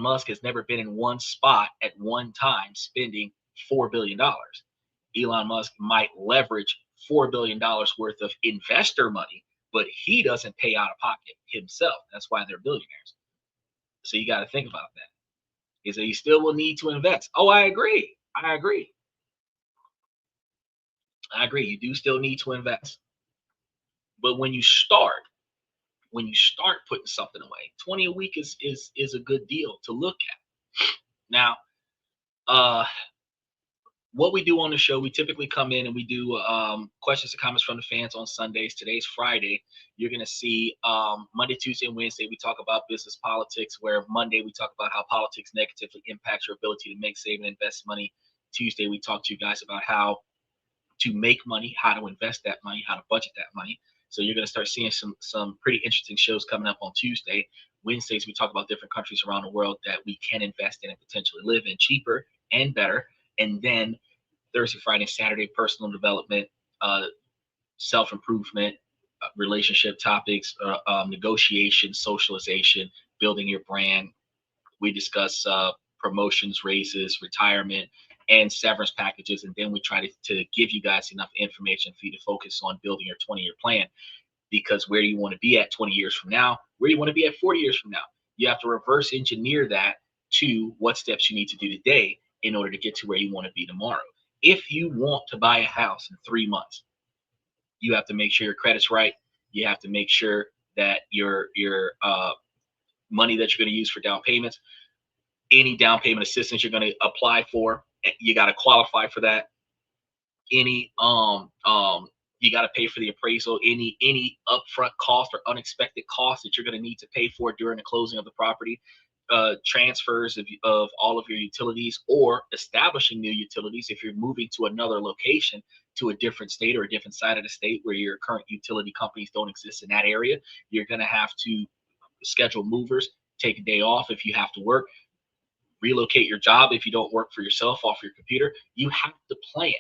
Musk has never been in one spot at one time spending $4 billion. Elon Musk might leverage $4 billion worth of investor money, but he doesn't pay out of pocket himself. That's why they're billionaires. So you got to think about that. Is that you still will need to invest. Oh, I agree. I agree. I agree. You do still need to invest. But when you start putting something away, 20 a week is a good deal to look at. Now, uh what we do on the show, we typically come in and we do questions and comments from the fans on Sundays. Today's Friday. You're going to see Monday, Tuesday, and Wednesday, we talk about business politics, where Monday we talk about how politics negatively impacts your ability to make, save, and invest money. Tuesday, we talk to you guys about how to make money, how to invest that money, how to budget that money. So you're going to start seeing some pretty interesting shows coming up on Tuesday. Wednesdays, we talk about different countries around the world that we can invest in and potentially live in cheaper and better. And then Thursday, Friday, Saturday, personal development, self-improvement, relationship topics, negotiation, socialization, building your brand. We discuss promotions, raises, retirement, and severance packages. And then we try to give you guys enough information for you to focus on building your 20-year plan. Because where do you want to be at 20 years from now? Where do you want to be at 40 years from now? You have to reverse engineer that to what steps you need to do today in order to get to where you want to be tomorrow. If you want to buy a house in 3 months, you have to make sure your credit's right. You have to make sure that your money that you're going to use for down payments, any down payment assistance you're going to apply for, you got to qualify for that. Any you got to pay for the appraisal, any upfront cost or unexpected costs that you're going to need to pay for during the closing of the property, transfers of all of your utilities, or establishing new utilities if you're moving to another location, to a different state or a different side of the state where your current utility companies don't exist in that area. You're going to have to schedule movers, take a day off if you have to work, relocate your job if you don't work for yourself off your computer. You have to plan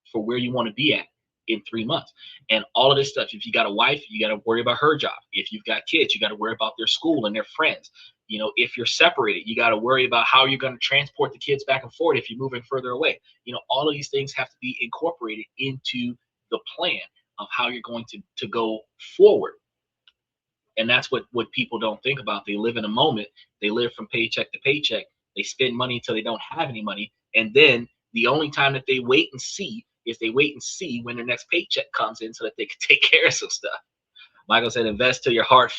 for where you want to be at in 3 months. And all of this stuff, if you got a wife, you got to worry about her job. If you've got kids, you got to worry about their school and their friends. You know, if you're separated, you got to worry about how you're going to transport the kids back and forth if you're moving further away. You know, all of these things have to be incorporated into the plan of how you're going to go forward. And that's what people don't think about. They live in a moment. They live from paycheck to paycheck. They spend money until they don't have any money. And then the only time that they wait and see is they wait and see when their next paycheck comes in so that they can take care of some stuff. Michael said, invest till your heart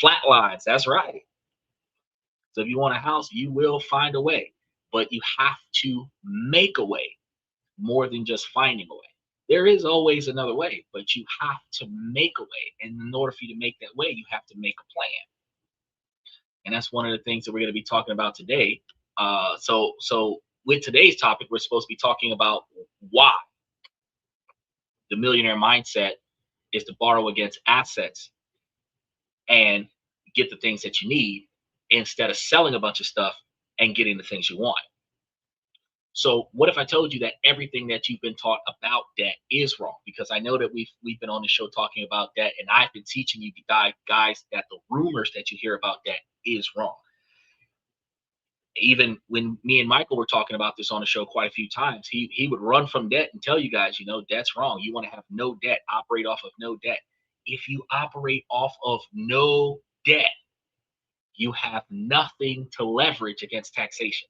flatlines. That's right. So if you want a house, you will find a way. But you have to make a way more than just finding a way. There is always another way, but you have to make a way. And in order for you to make that way, you have to make a plan. And that's one of the things that we're going to be talking about today. So with today's topic, we're supposed to be talking about why the millionaire mindset is to borrow against assets and get the things that you need instead of selling a bunch of stuff and getting the things you want. So what if I told you that everything that you've been taught about debt is wrong? Because I know that we've been on the show talking about debt, and I've been teaching you guys that the rumors that you hear about debt is wrong. Even when me and Michael were talking about this on the show quite a few times, he would run from debt and tell you guys, you know, debt's wrong. You want to have no debt, operate off of no debt. If you operate off of no debt, you have nothing to leverage against taxation.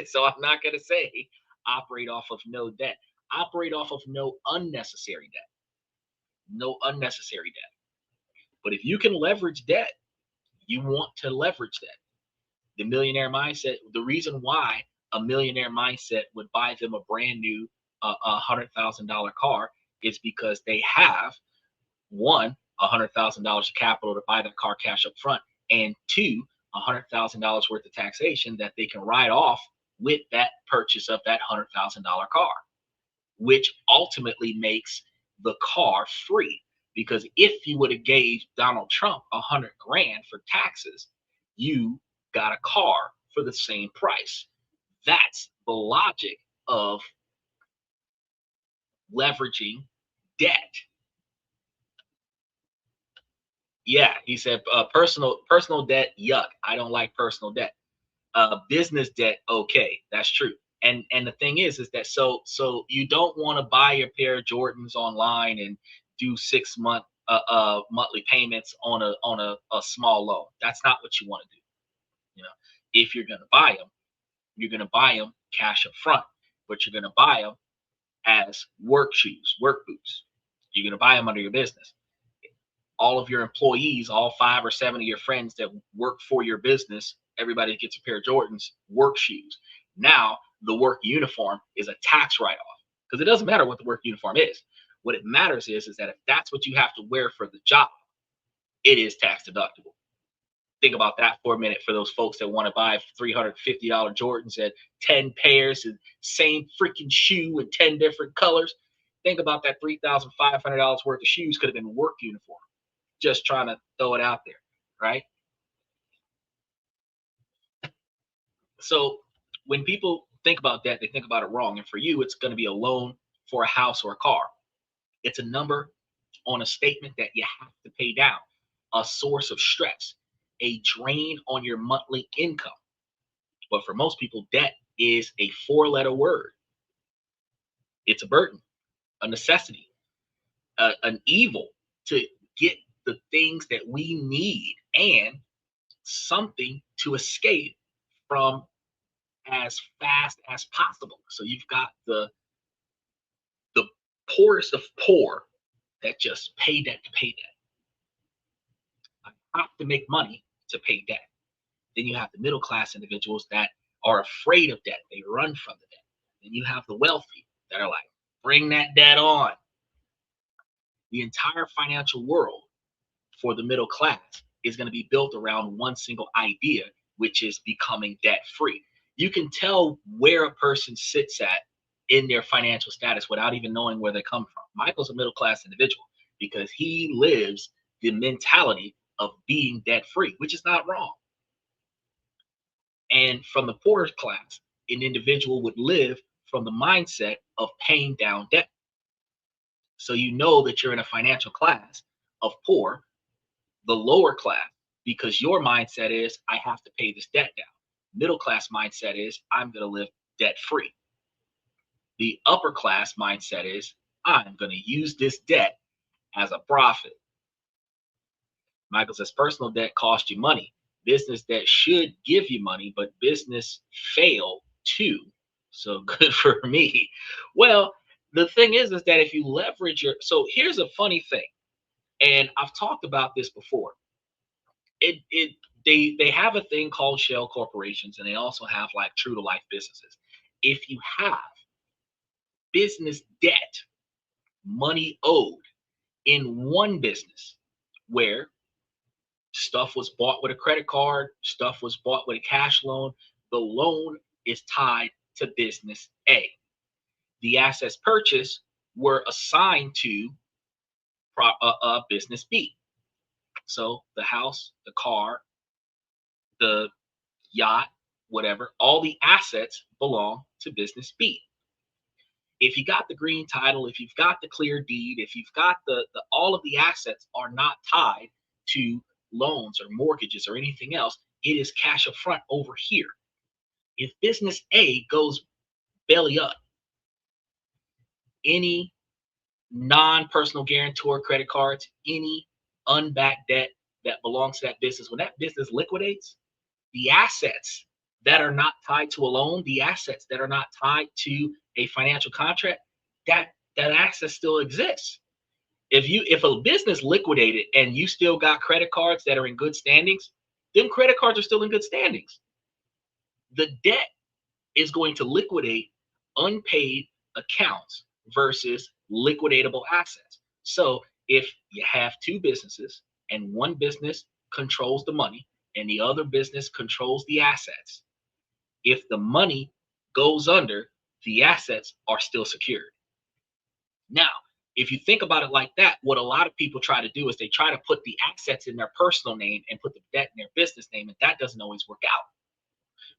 So I'm not going to say operate off of no debt. Operate off of no unnecessary debt. No unnecessary debt. But if you can leverage debt, you want to leverage that. The millionaire mindset, the reason why a millionaire mindset would buy them a brand new $100,000 car is because they have, one, $100,000 of capital to buy that car cash up front, and two, $100,000 worth of taxation that they can write off with that purchase of that $100,000 car, which ultimately makes the car free. Because if you would have gave Donald Trump 100 grand for taxes, you got a car for the same price. That's the logic of leveraging debt. Yeah, he said personal debt, yuck. I don't like personal debt. Business debt, okay, that's true. And the thing is that so you don't want to buy your pair of Jordans online and do 6 month monthly payments on a small loan. That's not what you want to do. You know, if you're gonna buy them, you're gonna buy them cash up front, but you're gonna buy them as work shoes, work boots. You're gonna buy them under your business. All of your employees, all 5 or 7 of your friends that work for your business, everybody gets a pair of Jordans, work shoes. Now, the work uniform is a tax write off because it doesn't matter what the work uniform is. What it matters is that if that's what you have to wear for the job, it is tax deductible. Think about that for a minute for those folks that want to buy $350 Jordans at 10 pairs and same freaking shoe in 10 different colors. Think about that $3,500 worth of shoes could have been work uniform. Just trying to throw it out there, right? So when people think about that, they think about it wrong. And for you, it's going to be a loan for a house or a car. It's a number on a statement that you have to pay down, a source of stress, a drain on your monthly income. But for most people, debt is a 4 letter word. It's a burden, a necessity, an evil to get the things that we need and something to escape from as fast as possible. So you've got the poorest of poor that just pay debt to pay debt. I have to make money to pay debt. Then you have the middle class individuals that are afraid of debt. They run from the debt. Then you have the wealthy that are like, bring that debt on. The entire financial world for the middle class is going to be built around one single idea, which is becoming debt free. You can tell where a person sits at in their financial status without even knowing where they come from. Michael's a middle class individual because he lives the mentality of being debt free, which is not wrong. And from the poorer class, an individual would live from the mindset of paying down debt. So you know that you're in a financial class of poor, the lower class, because your mindset is, I have to pay this debt down. Middle class mindset is, I'm going to live debt free. The upper class mindset is, I'm going to use this debt as a profit. Michael says, personal debt costs you money. Business debt should give you money, but business fail too. So good for me. Well, the thing is that if you leverage your, so here's a funny thing, and I've talked about this before. It they have a thing called shell corporations, and they also have like true to life businesses. If you have business debt, money owed in one business where stuff was bought with a credit card, stuff was bought with a cash loan, the loan is tied to business A. The assets purchased were assigned to business B. So the house, the car, the yacht, whatever, all the assets belong to business B. If you got the green title, if you've got the clear deed, if you've got the all of the assets are not tied to loans or mortgages or anything else, it is cash up front over here. If business A goes belly up, any non-personal guarantor credit cards, any unbacked debt that belongs to that business, when that business liquidates, the assets that are not tied to a loan, the assets that are not tied to a financial contract, that asset still exists. If a business liquidated and you still got credit cards that are in good standings, them credit cards are still in good standings. The debt is going to liquidate unpaid accounts versus liquidatable assets. So if you have two businesses and one business controls the money and the other business controls the assets, if the money goes under, the assets are still secured. Now, if you think about it like that, what a lot of people try to do is they try to put the assets in their personal name and put the debt in their business name, and that doesn't always work out.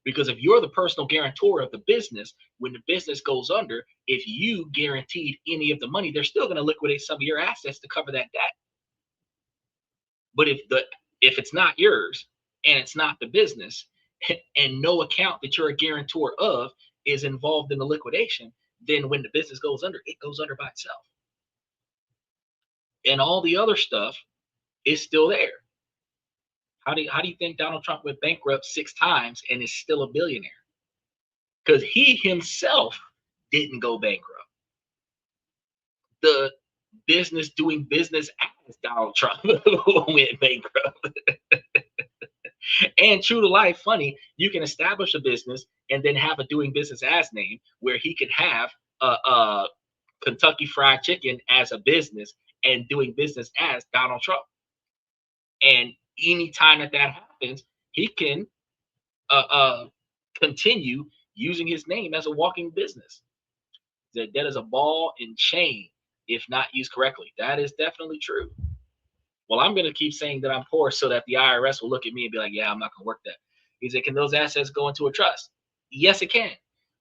Because if you're the personal guarantor of the business, when the business goes under, if you guaranteed any of the money, they're still going to liquidate some of your assets to cover that debt. But if it's not yours and it's not the business, and no account that you're a guarantor of is involved in the liquidation, then when the business goes under, it goes under by itself. And all the other stuff is still there. How do you think Donald Trump went bankrupt 6 times and is still a billionaire? Because he himself didn't go bankrupt. The business doing business as Donald Trump went bankrupt. And true to life, funny, you can establish a business and then have a doing business as name where he could have a Kentucky Fried Chicken as a business and doing business as Donald Trump. And anytime that happens, he can continue using his name as a walking business. That is a ball and chain if not used correctly. That is definitely true. Well, I'm going to keep saying that I'm poor so that the IRS will look at me and be like, yeah, I'm not going to work that. He said, can those assets go into a trust? Yes, it can.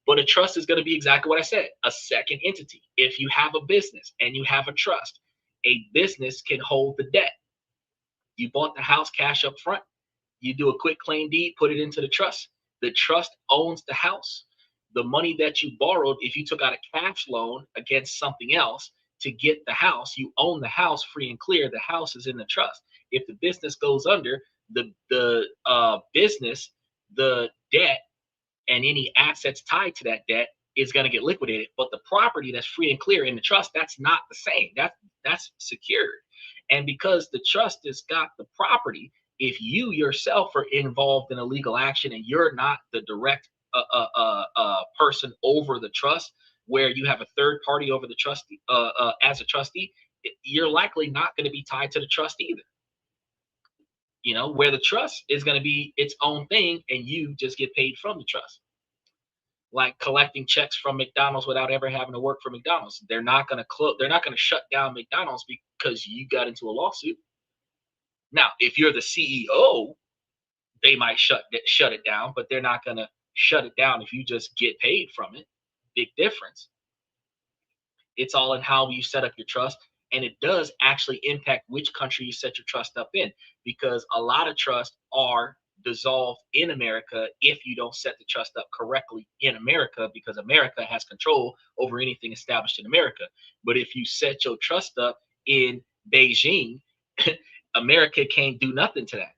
But a trust is going to be exactly what I said, a second entity. If you have a business and you have a trust, a business can hold the debt. You bought the house cash up front. You do a quick claim deed, put it into the trust. The trust owns the house. The money that you borrowed, if you took out a cash loan against something else to get the house, you own the house free and clear. The house is in the trust. If the business goes under, the business, the debt, and any assets tied to that debt is going to get liquidated. But the property that's free and clear in the trust, that's not the same. That's secured. And because the trust has got the property, if you yourself are involved in a legal action and you're not the direct person over the trust, where you have a third party over the trustee as a trustee, you're likely not going to be tied to the trust either. Where the trust is going to be its own thing and you just get paid from the trust. Like collecting checks from McDonald's without ever having to work for McDonald's. They're not going to close. They're not going to shut down McDonald's because you got into a lawsuit. Now, if you're the CEO, they might shut it down, but they're not going to shut it down if you just get paid from it. Big difference. It's all in how you set up your trust, and it does actually impact which country you set your trust up in, because a lot of trusts are dissolved in America if you don't set the trust up correctly in America, because America has control over anything established in America. But if you set your trust up in Beijing, America can't do nothing to that,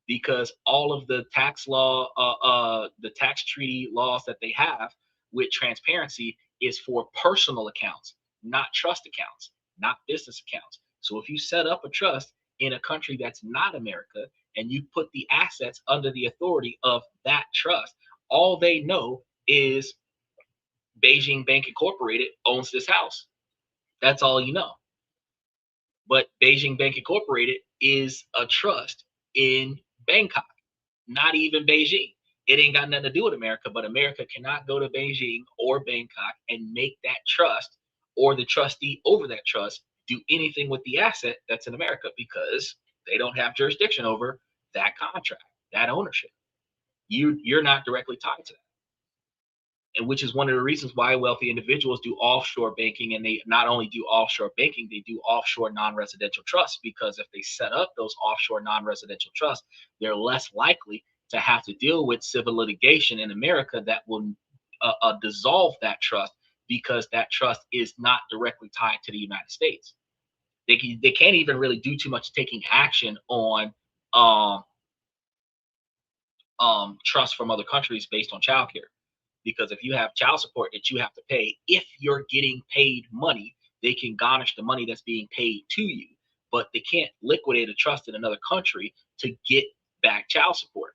because all of the tax law, the tax treaty laws that they have with transparency is for personal accounts, not trust accounts, not business accounts. So if you set up a trust in a country that's not America and you put the assets under the authority of that trust, all they know is Beijing Bank Incorporated owns this house. That's all you know. But Beijing Bank Incorporated is a trust in Bangkok, not even Beijing. It ain't got nothing to do with America, but America cannot go to Beijing or Bangkok and make that trust or the trustee over that trust do anything with the asset that's in America, because they don't have jurisdiction over that contract, that ownership. You're not directly tied to that. And which is one of the reasons why wealthy individuals do offshore banking, and they not only do offshore banking, they do offshore non-residential trusts, because if they set up those offshore non-residential trusts, they're less likely to have to deal with civil litigation in America that will dissolve that trust, because that trust is not directly tied to the United States. They can't even really do too much taking action on trusts from other countries based on childcare. Because if you have child support that you have to pay, if you're getting paid money, they can garnish the money that's being paid to you, but they can't liquidate a trust in another country to get back child support.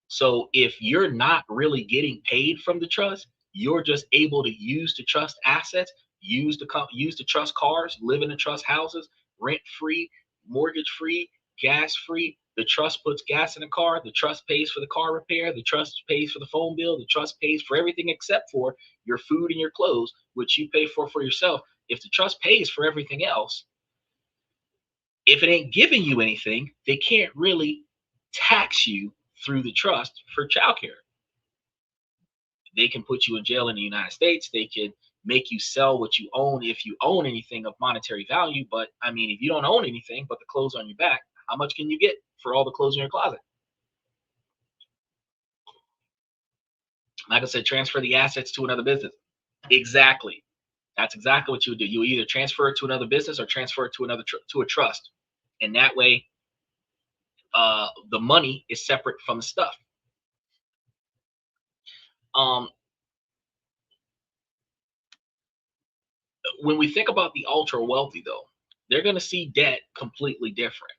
So if you're not really getting paid from the trust, you're just able to use the trust assets, use the trust cars, live in the trust houses, rent free, mortgage free, gas free. The trust puts gas in the car. The trust pays for the car repair. The trust pays for the phone bill. The trust pays for everything except for your food and your clothes, which you pay for yourself. If the trust pays for everything else, if it ain't giving you anything, they can't really tax you through the trust for childcare. They can put you in jail in the United States. They can make you sell what you own if you own anything of monetary value. But I mean, if you don't own anything but the clothes on your back, how much can you get for all the clothes in your closet? Like I said, transfer the assets to another business. Exactly. That's exactly what you would do. You either transfer it to another business or transfer it to to a trust, and that way, the money is separate from the stuff. Um, when we think about the ultra wealthy, though, they're going to see debt completely different.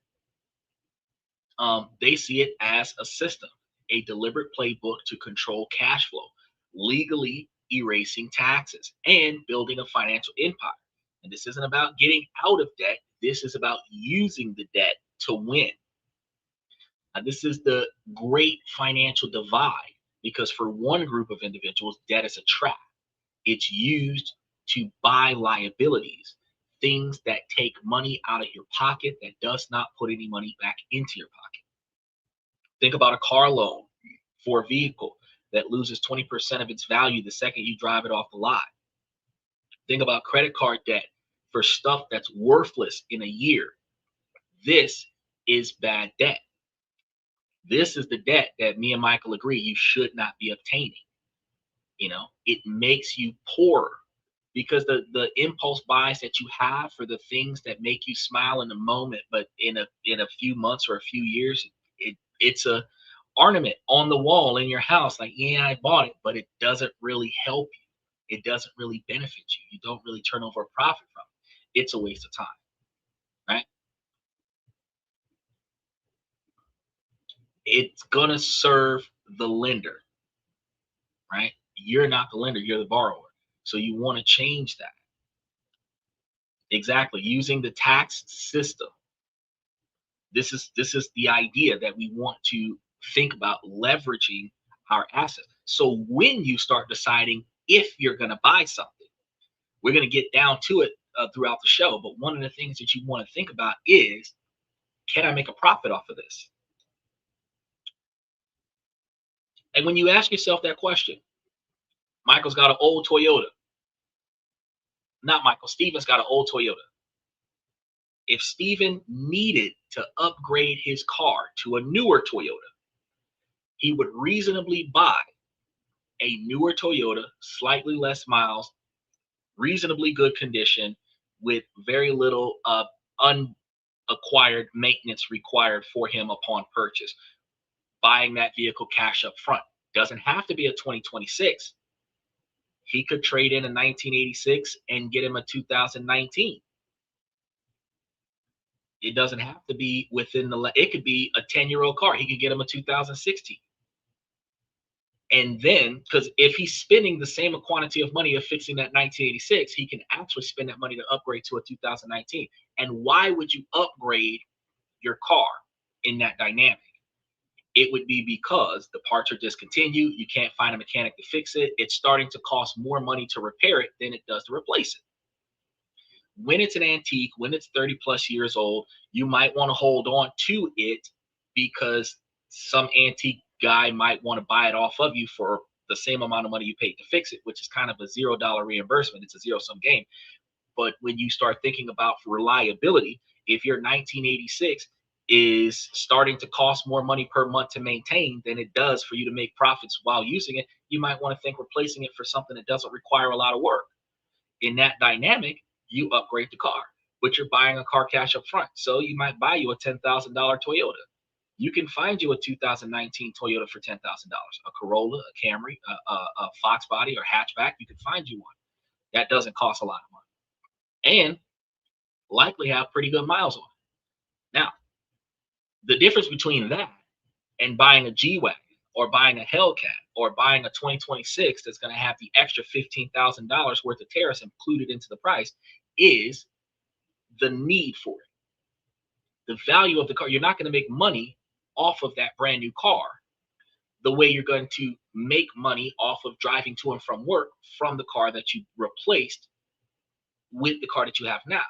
They see it as a system, a deliberate playbook to control cash flow, legally erasing taxes, and building a financial empire. And this isn't about getting out of debt. This is about using the debt to win. This is the great financial divide because for one group of individuals, debt is a trap. It's used to buy liabilities, things that take money out of your pocket that does not put any money back into your pocket. Think about a car loan for a vehicle that loses 20% of its value the second you drive it off the lot. Think about credit card debt for stuff that's worthless in a year. This is bad debt. This is the debt that me and Michael agree you should not be obtaining. It makes you poorer because the impulse buys that you have for the things that make you smile in the moment, but in a few months or a few years, it's a ornament on the wall in your house. Like, yeah, I bought it, but it doesn't really help you. It doesn't really benefit you. You don't really turn over a profit from it. It's a waste of time, right? It's gonna serve the lender, right? You're not the lender, you're the borrower. So you want to change that. Exactly. Using the tax system. This is the idea that we want to think about leveraging our assets. So when you start deciding if you're going to buy something, we're going to get down to it throughout the show. But one of the things that you want to think about is, can I make a profit off of this? And when you ask yourself that question, Michael's got an old Toyota. Not Michael, Steven's got an old Toyota. If Steven needed to upgrade his car to a newer Toyota, he would reasonably buy a newer Toyota, slightly less miles, reasonably good condition, with very little unacquired maintenance required for him upon purchase. Buying that vehicle cash up front. Doesn't have to be a 2026. He could trade in a 1986 and get him a 2019. It doesn't have to be within it could be a 10-year-old car. He could get him a 2016. And then, because if he's spending the same quantity of money of fixing that 1986, he can actually spend that money to upgrade to a 2019. And why would you upgrade your car in that dynamic? It would be because the parts are discontinued. You can't find a mechanic to fix it. It's starting to cost more money to repair it than it does to replace it. When it's an antique, when it's 30 plus years old, you might want to hold on to it because some antique guy might want to buy it off of you for the same amount of money you paid to fix it, which is kind of a $0 reimbursement. It's a zero sum game. But when you start thinking about reliability, if your 1986 is starting to cost more money per month to maintain than it does for you to make profits while using it, you might want to think replacing it for something that doesn't require a lot of work. In that dynamic, you upgrade the car, but you're buying a car cash up front. So you might buy you a $10,000 Toyota. You can find you a 2019 Toyota for $10,000, a Corolla, a Camry, a Fox body or hatchback. You can find you one. That doesn't cost a lot of money and likely have pretty good miles on it. Now, the difference between that and buying a G-Wagon or buying a Hellcat or buying a 2026 that's going to have the extra $15,000 worth of tariffs included into the price is the need for it. The value of the car. You're not going to make money off of that brand new car the way you're going to make money off of driving to and from work from the car that you replaced with the car that you have now.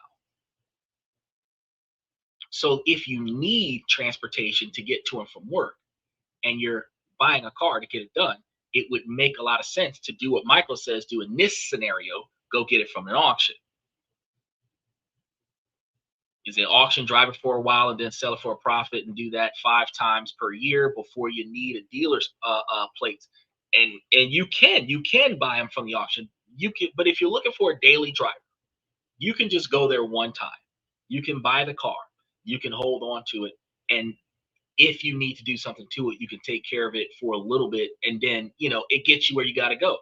So if you need transportation to get to and from work and you're buying a car to get it done, it would make a lot of sense to do what Michael says do in this scenario, Go get it from an auction. Is an auction, drive it for a while and then sell it for a profit and do that 5 times per year before you need a dealer's plates. And you can buy them from the auction. You can, but if you're looking for a daily driver, you can just go there one time. You can buy the car. You can hold on to it, and if you need to do something to it, you can take care of it for a little bit, and then it gets you where you got to go.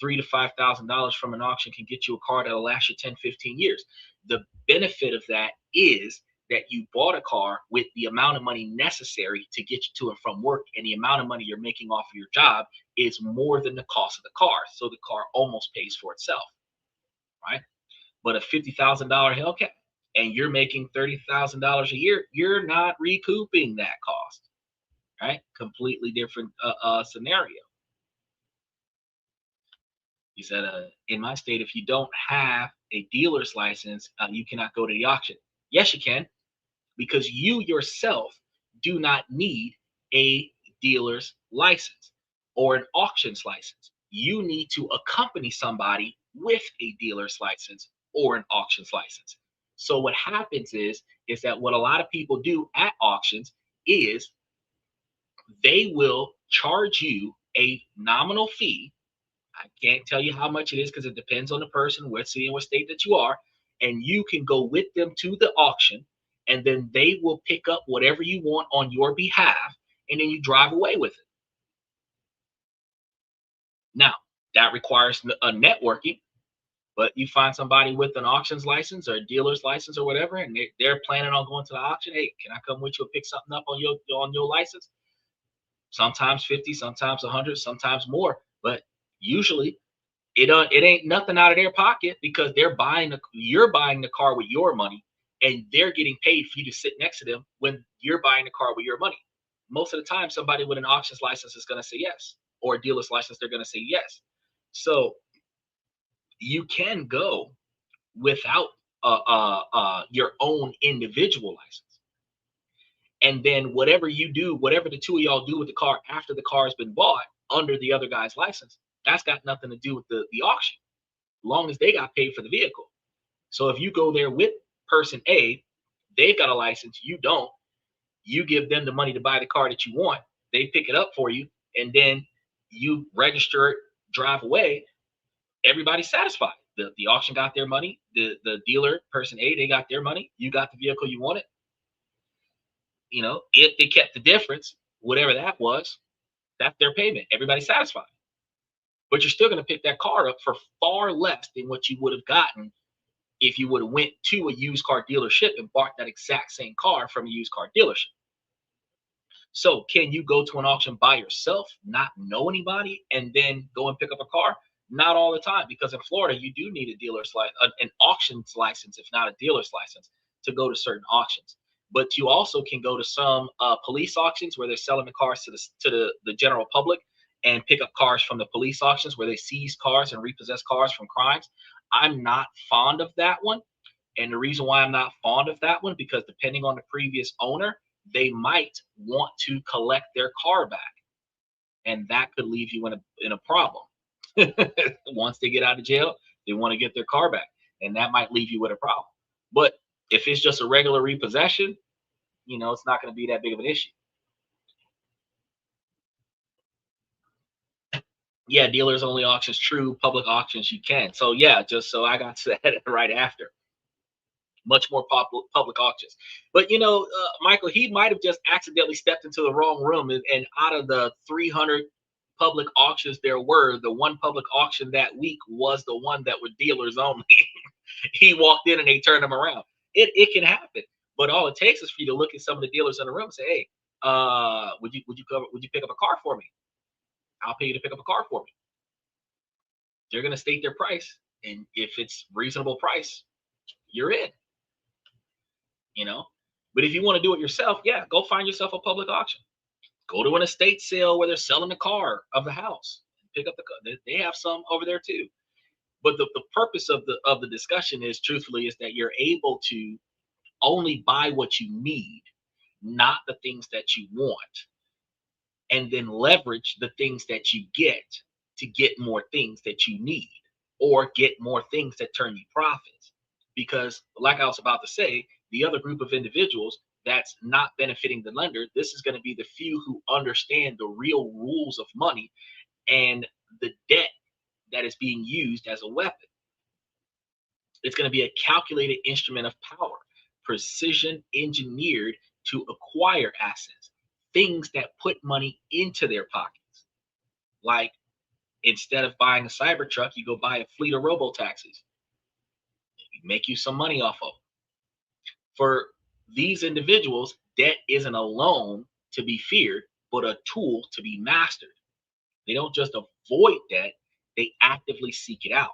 $3,000 to $5,000 from an auction can get you a car that'll last you 10, 15 years. The benefit of that is that you bought a car with the amount of money necessary to get you to and from work, and the amount of money you're making off of your job is more than the cost of the car. So the car almost pays for itself, right? But a $50,000 Hellcat and you're making $30,000 a year, you're not recouping that cost, right? Completely different scenario. He said, in my state, if you don't have a dealer's license, you cannot go to the auction. Yes, you can, because you yourself do not need a dealer's license or an auction's license. You need to accompany somebody with a dealer's license or an auction's license. So what happens is that what a lot of people do at auctions is they will charge you a nominal fee. I can't tell you how much it is because it depends on the person, what city and what state that you are. And you can go with them to the auction, and then they will pick up whatever you want on your behalf, and then you drive away with it. Now, that requires a networking, but you find somebody with an auction's license or a dealer's license or whatever, and they're planning on going to the auction. Hey, can I come with you and pick something up on your license? Sometimes 50, sometimes 100, sometimes more, but usually it ain't nothing out of their pocket because you're buying the car with your money, and they're getting paid for you to sit next to them when you're buying the car with your money. Most of the time, somebody with an auction's license is going to say yes, or a dealer's license, they're going to say yes. So you can go without your own individual license, and then whatever you do, whatever the two of y'all do with the car after the car has been bought under the other guy's license, that's got nothing to do with the auction, long as they got paid for the vehicle. So if you go there with person A, they've got a license, you don't, you give them the money to buy the car that you want, they pick it up for you, and then you register it, drive away, everybody's satisfied. The auction got their money, the dealer, person A, they got their money, you got the vehicle you wanted. If they kept the difference, whatever that was, that's their payment. Everybody's satisfied. But you're still going to pick that car up for far less than what you would have gotten if you would have went to a used car dealership and bought that exact same car from a used car dealership. So can you go to an auction by yourself, not know anybody, and then go and pick up a car? Not all the time, because in Florida you do need a dealer's an auction's license, if not a dealer's license, to go to certain auctions. But you also can go to some police auctions where they're selling the cars to the general public, and pick up cars from the police auctions where they seize cars and repossess cars from crimes. I'm not fond of that one. And the reason why I'm not fond of that one, because depending on the previous owner, they might want to collect their car back. And that could leave you in a problem. Once they get out of jail, they want to get their car back. And that might leave you with a problem. But if it's just a regular repossession, it's not going to be that big of an issue. Yeah, dealers only auctions, true. Public auctions, you can. So yeah, just so I got to that right after. Much more public auctions. But Michael, he might have just accidentally stepped into the wrong room, and out of the 300 public auctions there were, the one public auction that week was the one that were dealers only. He walked in and they turned him around. It can happen, but all it takes is for you to look at some of the dealers in the room and say, hey, would you pick up a car for me? I'll pay you to pick up a car for me. They're going to state their price, and if it's reasonable price, you're in. But if you want to do it yourself, yeah, go find yourself a public auction. Go to an estate sale where they're selling the car of the house. Pick up the car. They have some over there too. But the purpose of the discussion is, truthfully, is that you're able to only buy what you need, not the things that you want, and then leverage the things that you get to get more things that you need. or get more things that turn you profits. Because, like I was about to say, the other group of individuals that's not benefiting the lender, this is going to be the few who understand the real rules of money and the debt that is being used as a weapon. It's going to be a calculated instrument of power, precision engineered to acquire assets, things that put money into their pockets. Like, instead of buying a cyber truck, you go buy a fleet of robo taxis. Make you some money off of. For these individuals, debt isn't a loan to be feared, but a tool to be mastered. They don't just avoid debt, they actively seek it out.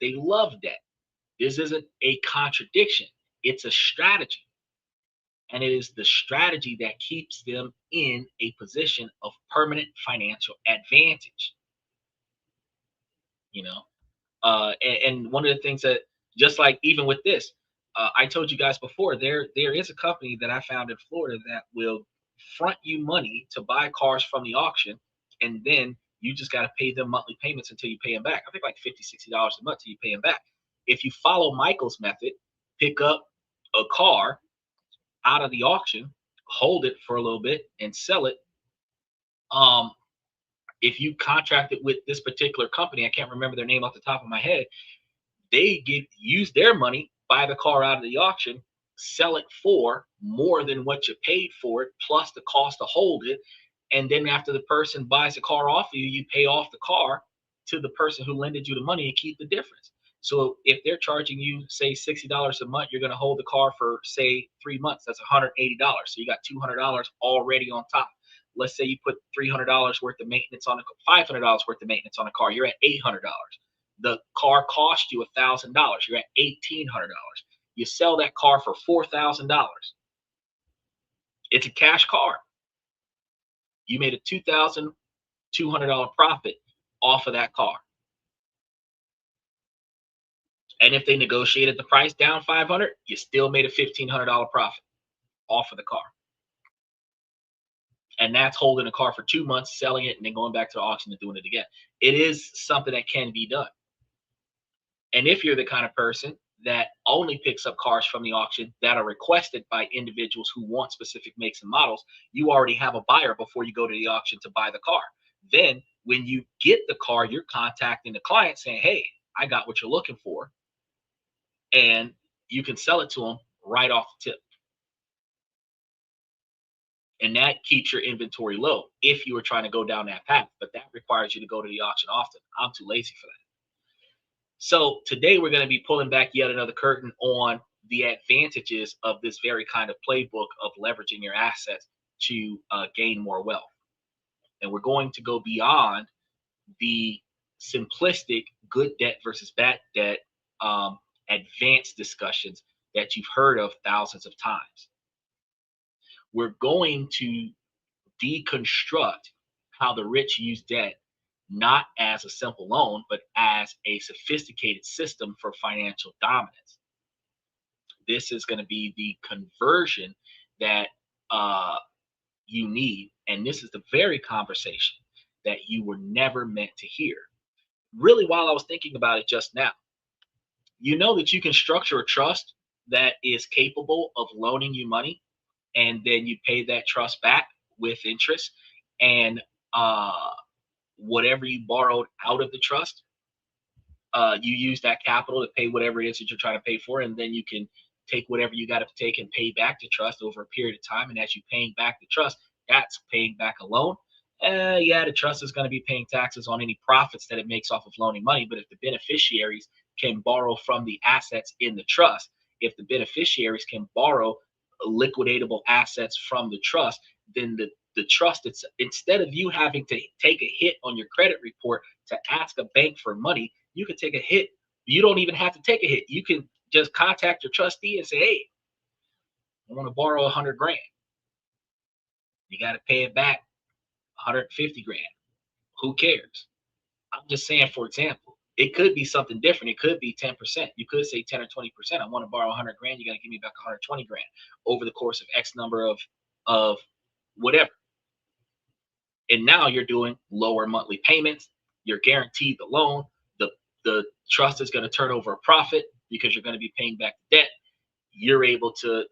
They love debt. This isn't a contradiction, it's a strategy. And it is the strategy that keeps them in a position of permanent financial advantage. You know, and one of the things that, just like even with this, I told you guys before, there is a company that I found in Florida that will front you money to buy cars from the auction, and then you just got to pay them monthly payments until you pay them back. I think like $50, $60 a month till you pay them back. If you follow Michael's method, pick up a car out of the auction, hold it for a little bit, and sell it. Um, if you contract it with this particular company, I can't remember their name off the top of my head, they use their money, buy the car out of the auction, sell it for more than what you paid for it, plus the cost to hold it. And then after the person buys the car off of you, you pay off the car to the person who lended you the money and keep the difference. So if they're charging you, say, $60 a month, you're going to hold the car for, say, 3 months. That's $180. So you got $200 already on top. Let's say you put $300 worth of maintenance on a $500 worth of maintenance on a car. You're at $800. The car cost you $1,000. You're at $1,800. You sell that car for $4,000. It's a cash car. You made a $2,200 profit off of that car. And if they negotiated the price down $500, you still made a $1,500 profit off of the car. And that's holding a car for 2 months, selling it, and then going back to the auction and doing it again. It is something that can be done. And if you're the kind of person that only picks up cars from the auction that are requested by individuals who want specific makes and models, you already have a buyer before you go to the auction to buy the car. Then when you get the car, you're contacting the client saying, hey, I got what you're looking for. And you can sell it to them right off the tip. And that keeps your inventory low if you were trying to go down that path. But that requires you to go to the auction often. I'm too lazy for that. So today we're going to be pulling back yet another curtain on the advantages of this very kind of playbook of leveraging your assets to gain more wealth. And we're going to go beyond the simplistic good debt versus bad debt advanced discussions that you've heard of thousands of times. We're going to deconstruct how the rich use debt not as a simple loan, but as a sophisticated system for financial dominance. This is going to be the conversion that you need. And this is the very conversation that you were never meant to hear. Really, while I was thinking about it just now, you know that you can structure a trust that is capable of loaning you money, and then you pay that trust back with interest. And whatever you borrowed out of the trust, you use that capital to pay whatever it is that you're trying to pay for, and then you can take whatever you got to take and pay back the trust over a period of time. And as you're paying back the trust, that's paying back a loan. Yeah, the trust is going to be paying taxes on any profits that it makes off of loaning money. But if the beneficiaries can borrow from the assets in the trust, if the beneficiaries can borrow liquidatable assets from the trust, then the trust, it's, instead of you having to take a hit on your credit report to ask a bank for money, you can take a hit. You don't even have to take a hit. You can just contact your trustee and say, hey, I want to borrow 100 grand. You got to pay it back 150 grand. Who cares? I'm just saying, for example, it could be something different. It could be 10%. You could say 10 or 20%. I want to borrow 100 grand. You got to give me back 120 grand over the course of X number of whatever. And now you're doing lower monthly payments. You're guaranteed the loan. The The trust is going to turn over a profit because you're going to be paying back the debt. You're able to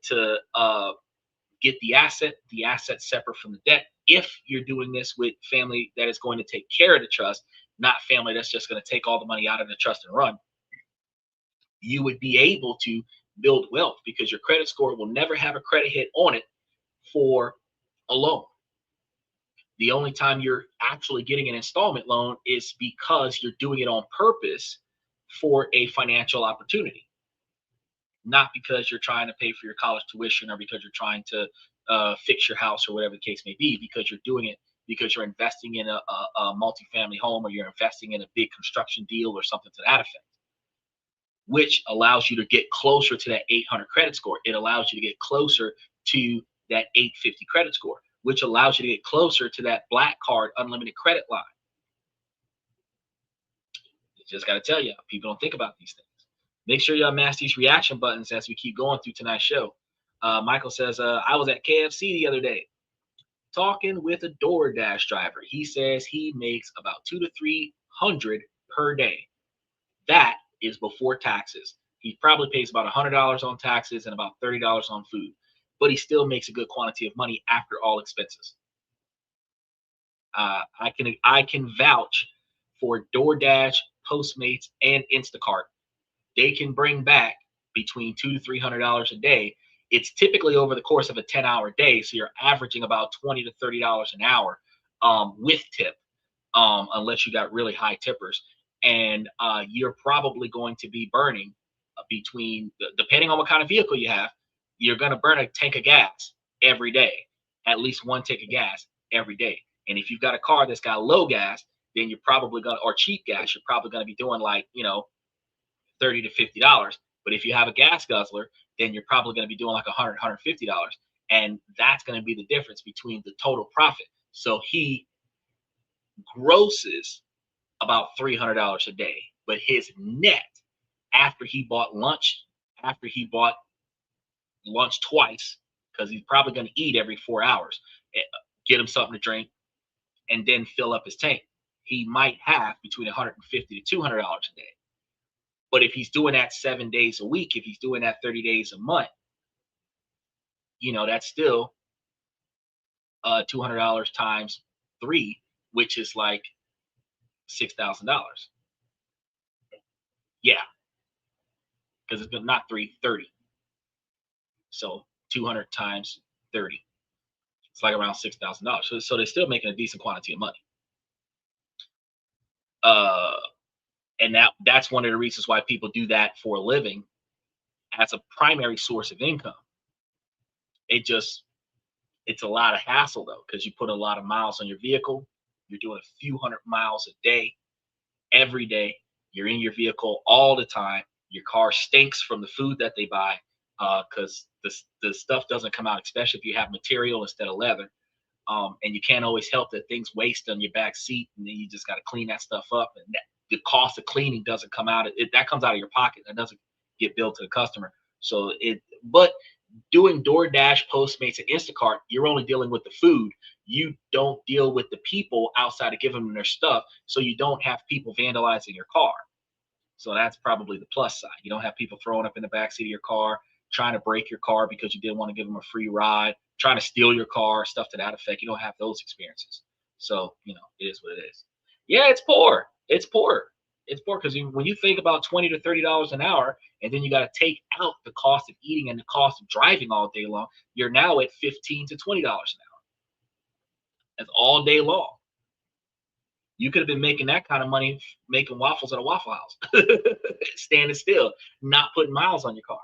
get the asset. The asset separate from the debt. If you're doing this with family that is going to take care of the trust, not family that's just going to take all the money out of the trust and run, you would be able to build wealth because your credit score will never have a credit hit on it for a loan. The only time you're actually getting an installment loan is because you're doing it on purpose for a financial opportunity, not because you're trying to pay for your college tuition or because you're trying to fix your house or whatever the case may be, because you're doing it because you're investing in a multifamily home or you're investing in a big construction deal or something to that effect, which allows you to get closer to that 800 credit score. It allows you to get closer to that 850 credit score, which allows you to get closer to that black card unlimited credit line. Just got to tell you, people don't think about these things. Make sure y'all mash these reaction buttons as we keep going through tonight's show. Michael says, I was at KFC the other day talking with a DoorDash driver. He says he makes about 200 to 300 per day. That is before taxes. He probably pays about $100 on taxes and about $30 on food, but he still makes a good quantity of money after all expenses. I can vouch for DoorDash, Postmates, and Instacart. They can bring back between $200 to $300 a day. It's typically over the course of a 10-hour day, so you're averaging about $20 to $30 an hour with tip, unless you got really high tippers. And you're probably going to be burning between, depending on what kind of vehicle you have, you're going to burn a tank of gas every day, at least one tank of gas every day. And if you've got a car that's got low gas, then you're probably going to, or cheap gas, you're probably going to be doing like, $30 to $50. But if you have a gas guzzler, then you're probably going to be doing like $100, $150. And that's going to be the difference between the total profit. So he grosses about $300 a day, but his net after he bought lunch twice, because he's probably going to eat every 4 hours, get him something to drink, and then fill up his tank, he might have between $150 to $200 a day. But if he's doing that 7 days a week, if he's doing that 30 days a month, that's still $200 times 3, which is like $6,000. Yeah, because it's been not 330. So 200 times 30, it's like around $6,000. So they're still making a decent quantity of money. And that's one of the reasons why people do that for a living as a primary source of income. It's a lot of hassle though, because you put a lot of miles on your vehicle. You're doing a few hundred miles a day, every day. You're in your vehicle all the time. Your car stinks from the food that they buy, because the stuff doesn't come out, especially if you have material instead of leather. And you can't always help that things waste on your back seat, and then you just got to clean that stuff up. And the cost of cleaning doesn't come out. That comes out of your pocket. That doesn't get billed to the customer. But doing DoorDash, Postmates, and Instacart, you're only dealing with the food. You don't deal with the people outside of giving them their stuff, so you don't have people vandalizing your car. So that's probably the plus side. You don't have people throwing up in the backseat of your car, trying to break your car because you didn't want to give them a free ride, trying to steal your car, stuff to that effect. You don't have those experiences. So, it is what it is. Yeah, it's poor. It's poor. It's poor because when you think about $20 to $30 an hour, and then you got to take out the cost of eating and the cost of driving all day long, you're now at $15 to $20 an hour. That's all day long. You could have been making that kind of money making waffles at a Waffle House, standing still, not putting miles on your car.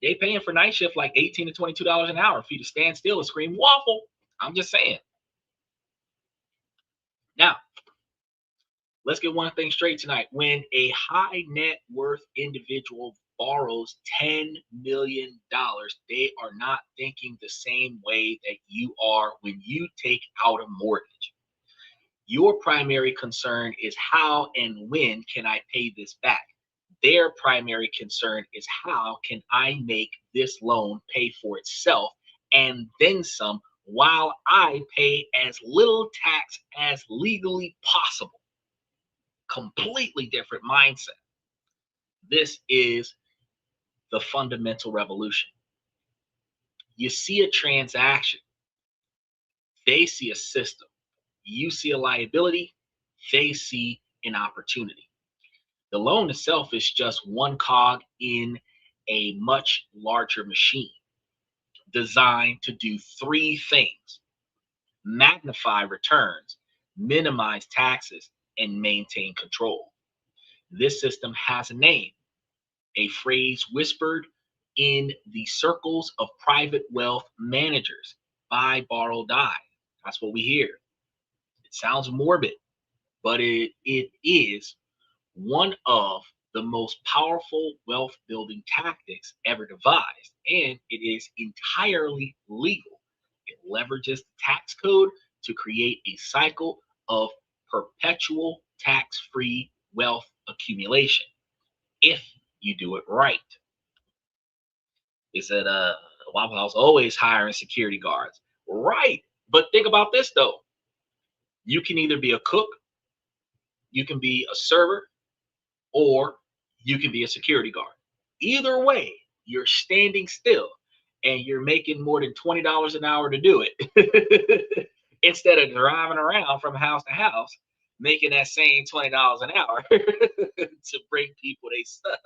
They paying for night shift like $18 to $22 an hour for you to stand still and scream waffle. I'm just saying. Now, let's get one thing straight tonight. When a high net worth individual borrows $10 million, they are not thinking the same way that you are when you take out a mortgage. Your primary concern is how and when can I pay this back? Their primary concern is how can I make this loan pay for itself and then some, while I pay as little tax as legally possible. Completely different mindset. This is the fundamental revolution. You see a transaction, they see a system. You see a liability, they see an opportunity. The loan itself is just one cog in a much larger machine designed to do three things: magnify returns, minimize taxes, and maintain control. This system has a name, a phrase whispered in the circles of private wealth managers: buy, borrow, die. That's what we hear. It sounds morbid, but it is one of the most powerful wealth building tactics ever devised, and it is entirely legal. It leverages the tax code to create a cycle of perpetual tax free wealth accumulation if you do it right. He said, Waffle House always hiring security guards. Right. But think about this though. You can either be a cook, you can be a server, or you can be a security guard. Either way, you're standing still and you're making more than $20 an hour to do it instead of driving around from house to house making that same $20 an hour to bring people their stuff.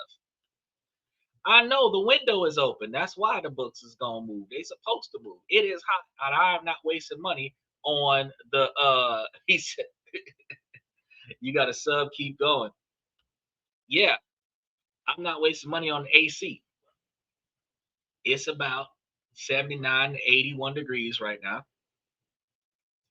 I know the window is open. That's why the books is gonna move. They supposed to move. It is hot, and I'm not wasting money on the he said you gotta sub keep going. Yeah, I'm not wasting money on AC. It's about 79 to 81 degrees right now.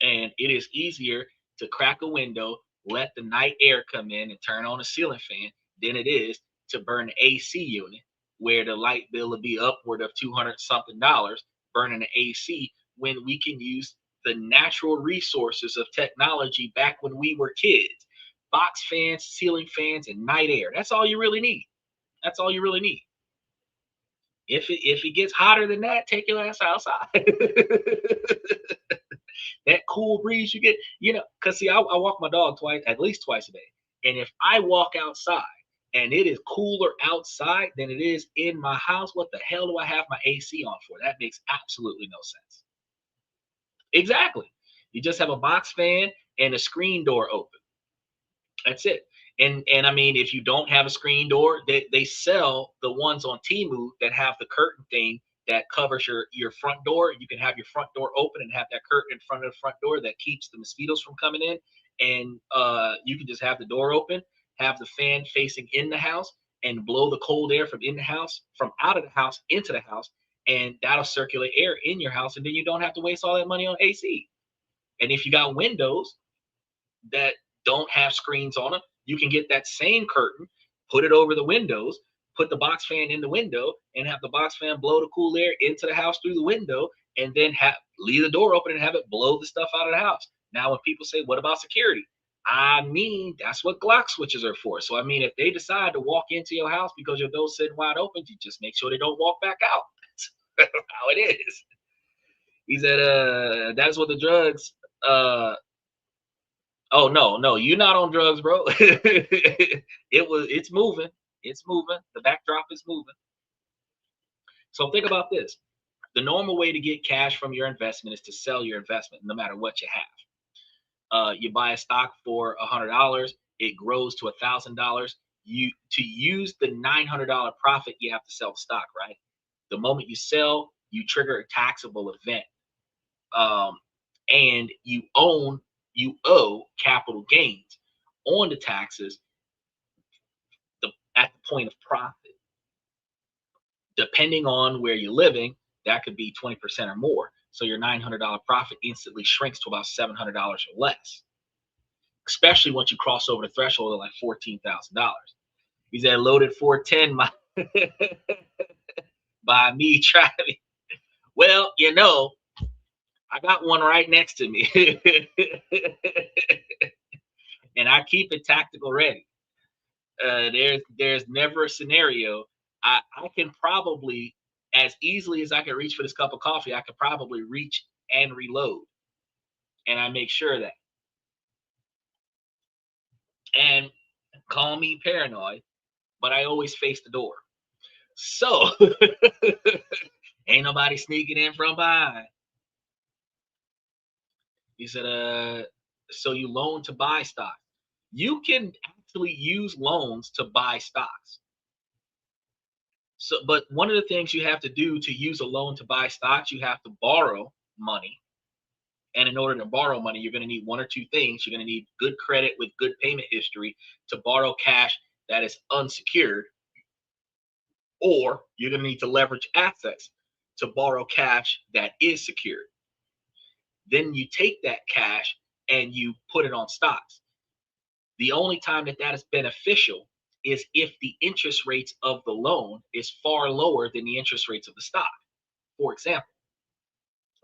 And it is easier to crack a window, let the night air come in, and turn on a ceiling fan than it is to burn the AC unit, where the light bill will be upward of 200 something dollars burning the AC when we can use the natural resources of technology back when we were kids. Box fans, ceiling fans, and night air. That's all you really need. That's all you really need. If it gets hotter than that, take your ass outside. That cool breeze you get, because see, I walk my dog twice, at least twice a day. And if I walk outside and it is cooler outside than it is in my house, what the hell do I have my AC on for? That makes absolutely no sense. Exactly. You just have a box fan and a screen door open. That's it. And I mean, if you don't have a screen door, they sell the ones on Temu that have the curtain thing that covers your front door. You can have your front door open and have that curtain in front of the front door that keeps the mosquitoes from coming in. And you can just have the door open, have the fan facing in the house, and blow the cold air from in the house, from out of the house into the house, and that'll circulate air in your house, and then you don't have to waste all that money on AC. And if you got windows that don't have screens on them, you can get that same curtain, put it over the windows, put the box fan in the window, and have the box fan blow the cool air into the house through the window, and then leave the door open and have it blow the stuff out of the house. Now, when people say, "What about security?" I mean, that's what Glock switches are for. So, I mean, if they decide to walk into your house because your door's sitting wide open, you just make sure they don't walk back out. That's how it is. He said, that's what the drugs Oh no, no, you're not on drugs, bro. It's moving. It's moving. The backdrop is moving. So think about this. The normal way to get cash from your investment is to sell your investment, no matter what you have. You buy a stock for $100, it grows to $1,000. To use the $900 profit, you have to sell the stock, right? The moment you sell, you trigger a taxable event, um, and you owe capital gains on the taxes at the point of profit. Depending on where you're living, that could be 20% or more. So your $900 profit instantly shrinks to about $700 or less, especially once you cross over the threshold of like $14,000. He's at loaded 410 by me driving. Well, I got one right next to me. And I keep it tactical ready. There's never a scenario. I can probably, as easily as I can reach for this cup of coffee, I could probably reach and reload, and I make sure of that. And Call me paranoid, but I always face the door. So ain't nobody sneaking in from behind. He said, so you loan to buy stock. You can actually use loans to buy stocks. So, but one of the things you have to do to use a loan to buy stocks, you have to borrow money. And in order to borrow money, you're going to need one or two things. You're going to need good credit with good payment history to borrow cash that is unsecured, or you're going to need to leverage assets to borrow cash that is secured. Then you take that cash and you put it on stocks. The only time that that is beneficial is if the interest rates of the loan is far lower than the interest rates of the stock. For example,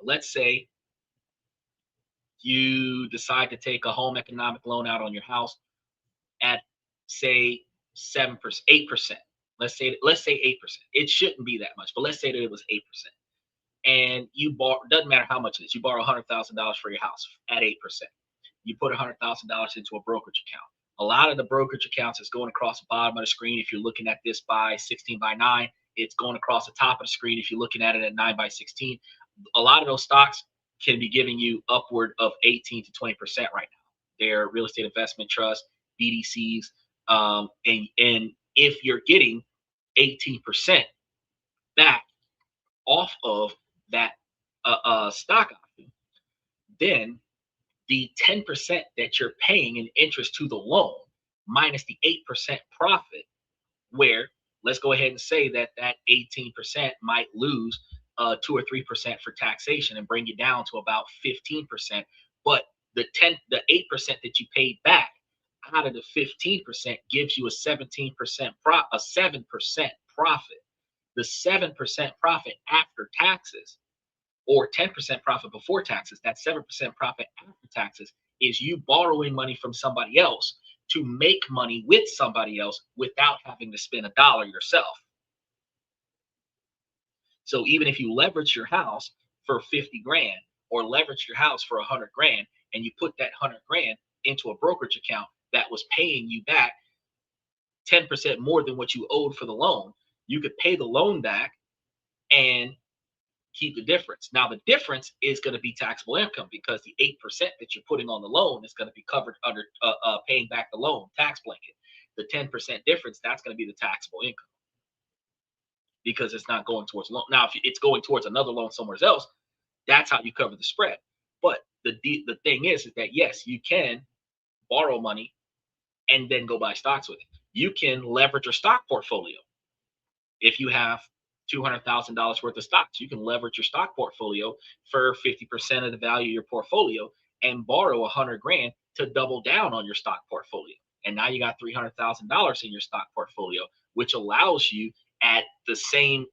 let's say you decide to take a home economic loan out on your house at, say, 7%, 8%. Let's say 8%. It shouldn't be that much, but let's say that it was 8%. And you borrow, doesn't matter how much it is, you borrow $100,000 for your house at 8%. You put $100,000 into a brokerage account. A lot of the brokerage accounts is going across the bottom of the screen. If you're looking at this by 16 by 9, it's going across the top of the screen. If you're looking at it at 9 by 16, a lot of those stocks can be giving you upward of 18 to 20% right now. They're real estate investment trusts, BDCs, and if you're getting 18% back off of that stock option, then the 10% that you're paying in interest to the loan minus the 8% profit, where let's go ahead and say that that 18% might lose 2 or 3% for taxation and bring you down to about 15%. But the 8% that you paid back out of the 15% gives you a 17% a 7% profit. The 7% profit after taxes, or 10% profit before taxes, that 7% profit after taxes is you borrowing money from somebody else to make money with somebody else without having to spend a dollar yourself. So even if you leverage your house for 50 grand or leverage your house for 100 grand and you put that 100 grand into a brokerage account that was paying you back 10% more than what you owed for the loan, you could pay the loan back and keep the difference. Now, the difference is going to be taxable income because the 8% that you're putting on the loan is going to be covered under paying back the loan tax blanket. The 10% difference, that's going to be the taxable income because it's not going towards a loan. Now, if it's going towards another loan somewhere else, that's how you cover the spread. But the thing is that yes, you can borrow money and then go buy stocks with it. You can leverage your stock portfolio. If you have $200,000 worth of stocks, you can leverage your stock portfolio for 50% of the value of your portfolio and borrow 100 grand to double down on your stock portfolio. And now you got $300,000 in your stock portfolio, which allows you at the same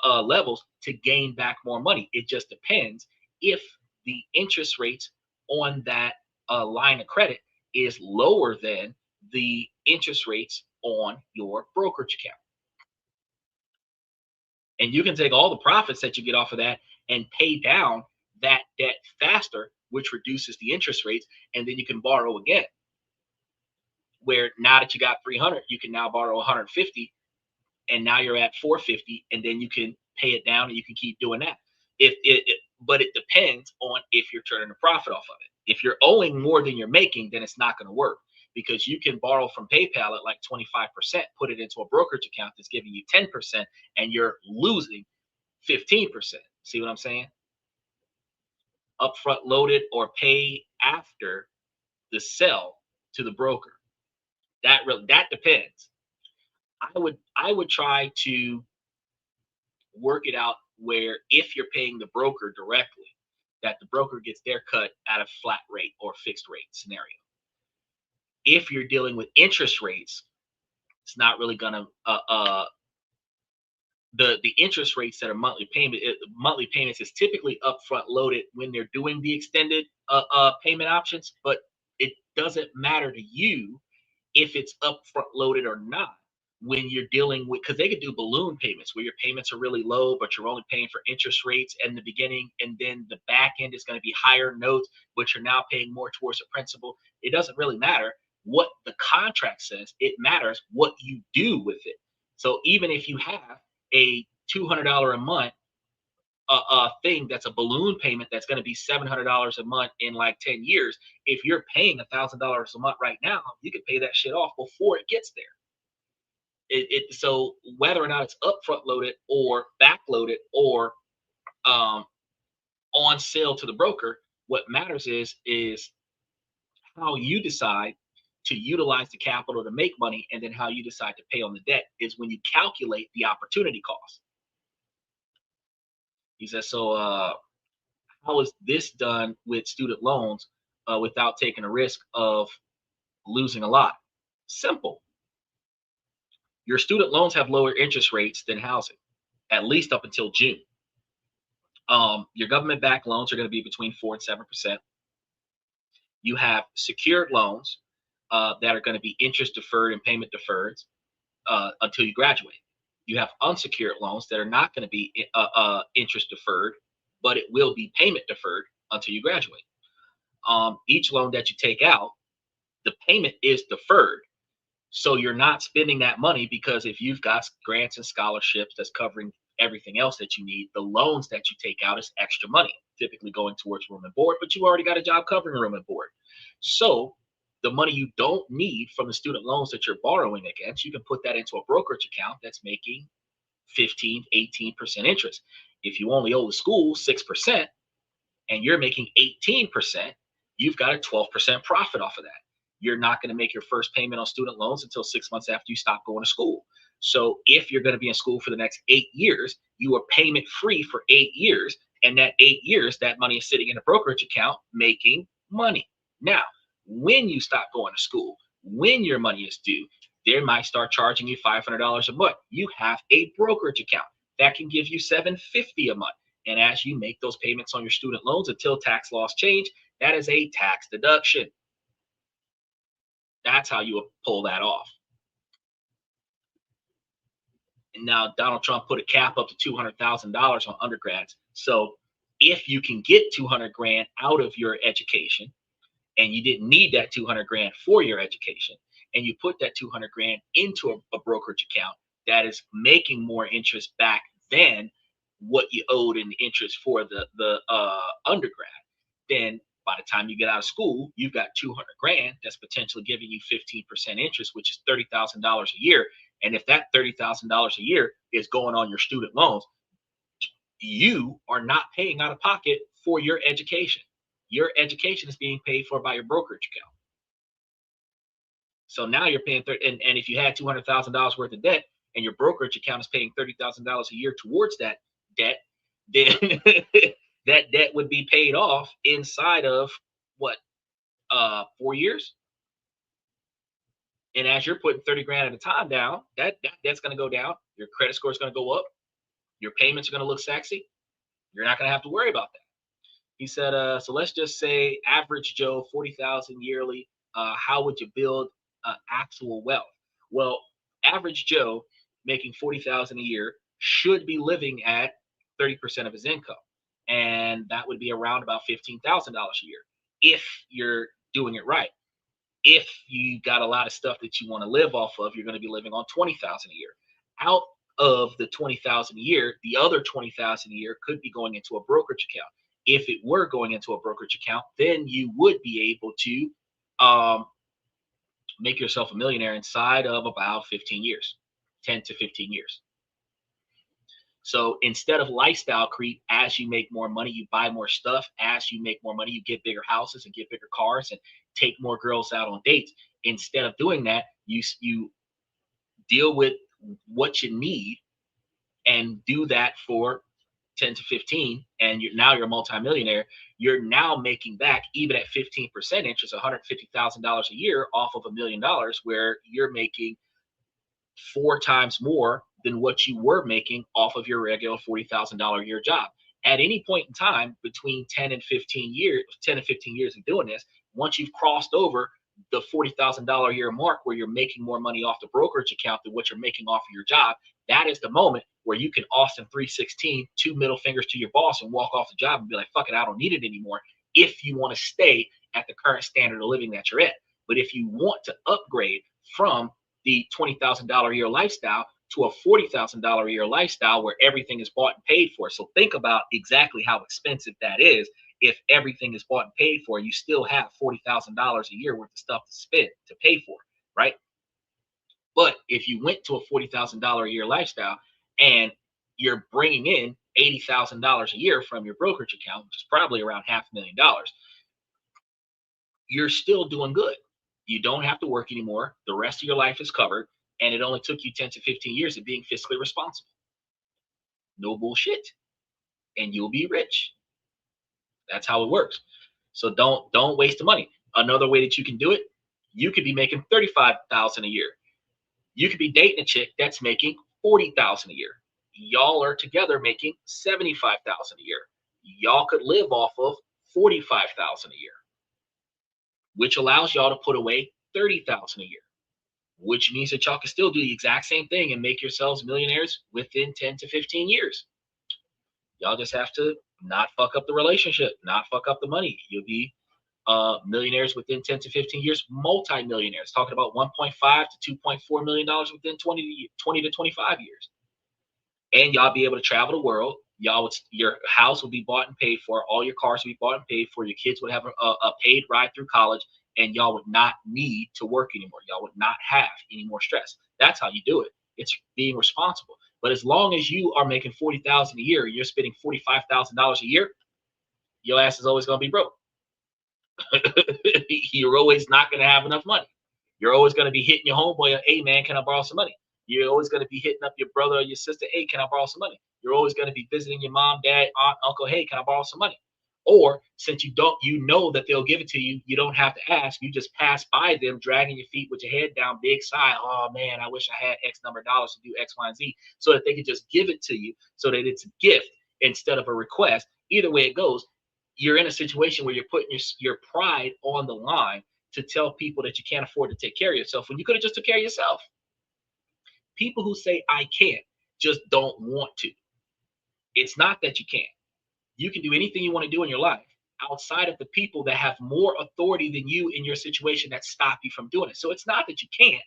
levels to gain back more money. It just depends if the interest rates on that line of credit is lower than the interest rates on your brokerage account. And you can take all the profits that you get off of that and pay down that debt faster, which reduces the interest rates, and then you can borrow again. Where now that you got 300, you can now borrow 150, and now you're at 450, and then you can pay it down, and you can keep doing that. But it depends on if you're turning a profit off of it. If you're owing more than you're making, then it's not going to work because you can borrow from PayPal at like 25%, put it into a brokerage account that's giving you 10%, and you're losing 15%. See what I'm saying? Upfront loaded or pay after the sell to the broker. That depends. I would try to work it out where if you're paying the broker directly, that the broker gets their cut at a flat rate or fixed rate scenario. If you're dealing with interest rates, it's not really gonna the interest rates that are monthly payments is typically upfront loaded when they're doing the extended payment options, but it doesn't matter to you if it's upfront loaded or not when you're dealing with, because they could do balloon payments where your payments are really low but you're only paying for interest rates in the beginning, and then the back end is going to be higher notes but you're now paying more towards the principal. It doesn't really matter. what the contract says. It matters what you do with it. So even if you have a $200 a month thing that's a balloon payment that's going to be $700 a month in like 10 years, if you're paying $1,000 a month right now, you can pay that shit off before it gets there. So whether or not it's upfront loaded or back loaded or um, on sale to the broker, what matters is how you decide to utilize the capital to make money, and then how you decide to pay on the debt is when you calculate the opportunity cost. He says, so how is this done with student loans without taking a risk of losing a lot? Simple. Your student loans have lower interest rates than housing, at least up until June. Your government backed loans are going to be between 4 and 7%. You have secured loans that are going to be interest deferred and payment deferred until you graduate. You have unsecured loans that are not going to be interest deferred, but it will be payment deferred until you graduate. Each loan that you take out, the payment is deferred. So you're not spending that money, because if you've got grants and scholarships that's covering everything else that you need, the loans that you take out is extra money, typically going towards room and board, but you already got a job covering room and board. So the money you don't need from the student loans that you're borrowing against, you can put that into a brokerage account that's making 15, 18% interest. If you only owe the school 6% and you're making 18%, you've got a 12% profit off of that. You're not going to make your first payment on student loans until 6 months after you stop going to school. So if you're going to be in school for the next 8 years, you are payment free for 8 years. And that 8 years, that money is sitting in a brokerage account making money. Now, when you stop going to school, when your money is due, they might start charging you $500 a month. You have a brokerage account that can give you $750 a month. And as you make those payments on your student loans until tax laws change, that is a tax deduction. That's how you pull that off. And now Donald Trump put a cap up to $200,000 on undergrads. So if you can get 200 grand out of your education, and you didn't need that 200 grand for your education, and you put that 200 grand into a brokerage account that is making more interest back than what you owed in interest for the undergrad, then by the time you get out of school, you've got 200 grand that's potentially giving you 15% interest, which is $30,000 a year. And if that $30,000 a year is going on your student loans, you are not paying out of pocket for your education. Your education is being paid for by your brokerage account. So now you're paying and if you had $200,000 worth of debt and your brokerage account is paying $30,000 a year towards that debt, then that debt would be paid off inside of what, 4 years. And as you're putting 30 grand at a time down, that debt's going to go down. Your credit score is going to go up. Your payments are going to look sexy. You're not going to have to worry about that. He said, so let's just say average Joe, 40,000 yearly. How would you build actual wealth? Well, average Joe making 40,000 a year should be living at 30% of his income. And that would be around about $15,000 a year if you're doing it right. If you got a lot of stuff that you want to live off of, you're going to be living on 20,000 a year. Out of the 20,000 a year, the other 20,000 a year could be going into a brokerage account. If it were going into a brokerage account, then you would be able to make yourself a millionaire inside of about 15 years, 10 to 15 years. So instead of lifestyle creep, as you make more money, you buy more stuff. As you make more money, you get bigger houses and get bigger cars and take more girls out on dates. Instead of doing that, you deal with what you need and do that for 10 to 15, and you're a multimillionaire. You're now making back, even at 15% interest, $150,000 a year off of $1 million, where you're making 4 times more than what you were making off of your regular $40,000 a year job. At any point in time between 10 and 15 years of doing this, once you've crossed over the $40,000 a year mark where you're making more money off the brokerage account than what you're making off of your job, that is the moment where you can Austin 316, 2 middle fingers to your boss, and walk off the job and be like, fuck it, I don't need it anymore, if you want to stay at the current standard of living that you're at. But if you want to upgrade from the $20,000 a year lifestyle to a $40,000 a year lifestyle where everything is bought and paid for. So think about exactly how expensive that is. If everything is bought and paid for, you still have $40,000 a year worth of stuff to spend to pay for, right? But if you went to a $40,000 a year lifestyle and you're bringing in $80,000 a year from your brokerage account, which is probably around $500,000, you're still doing good. You don't have to work anymore. The rest of your life is covered. And it only took you 10 to 15 years of being fiscally responsible. No bullshit. And you'll be rich. That's how it works. So don't waste the money. Another way that you can do it, you could be making 35,000 a year. You could be dating a chick that's making 40,000 a year. Y'all are together making 75,000 a year. Y'all could live off of 45,000 a year, which allows y'all to put away 30,000 a year, which means that y'all can still do the exact same thing and make yourselves millionaires within 10 to 15 years. Y'all just have to not fuck up the relationship, not fuck up the money. You'll be millionaires within 10 to 15 years, multi-millionaires, talking about $1.5 to $2.4 million within 20 to 25 years. And y'all be able to travel the world. Your house will be bought and paid for. All your cars will be bought and paid for. Your kids would have a paid ride through college, and y'all would not need to work anymore. Y'all would not have any more stress. That's how you do it. It's being responsible. But as long as you are making 40,000 a year, you're spending $45,000 a year, your ass is always going to be broke. You're always not going to have enough money. You're always going to be hitting your homeboy, hey man, can I borrow some money? You're always going to be hitting up your brother or your sister, hey, can I borrow some money? You're always going to be visiting your mom, dad, aunt, uncle, hey, can I borrow some money? Or since you know that they'll give it to you, you don't have to ask. You just pass by them, dragging your feet with your head down, big sigh. Oh man, I wish I had X number of dollars to do X, Y, and Z, so that they could just give it to you, so that it's a gift instead of a request. Either way it goes, you're in a situation where you're putting your pride on the line to tell people that you can't afford to take care of yourself when you could have just took care of yourself. People who say I can't just don't want to. It's not that you can't. You can do anything you want to do in your life outside of the people that have more authority than you in your situation that stop you from doing it. So it's not that you can't.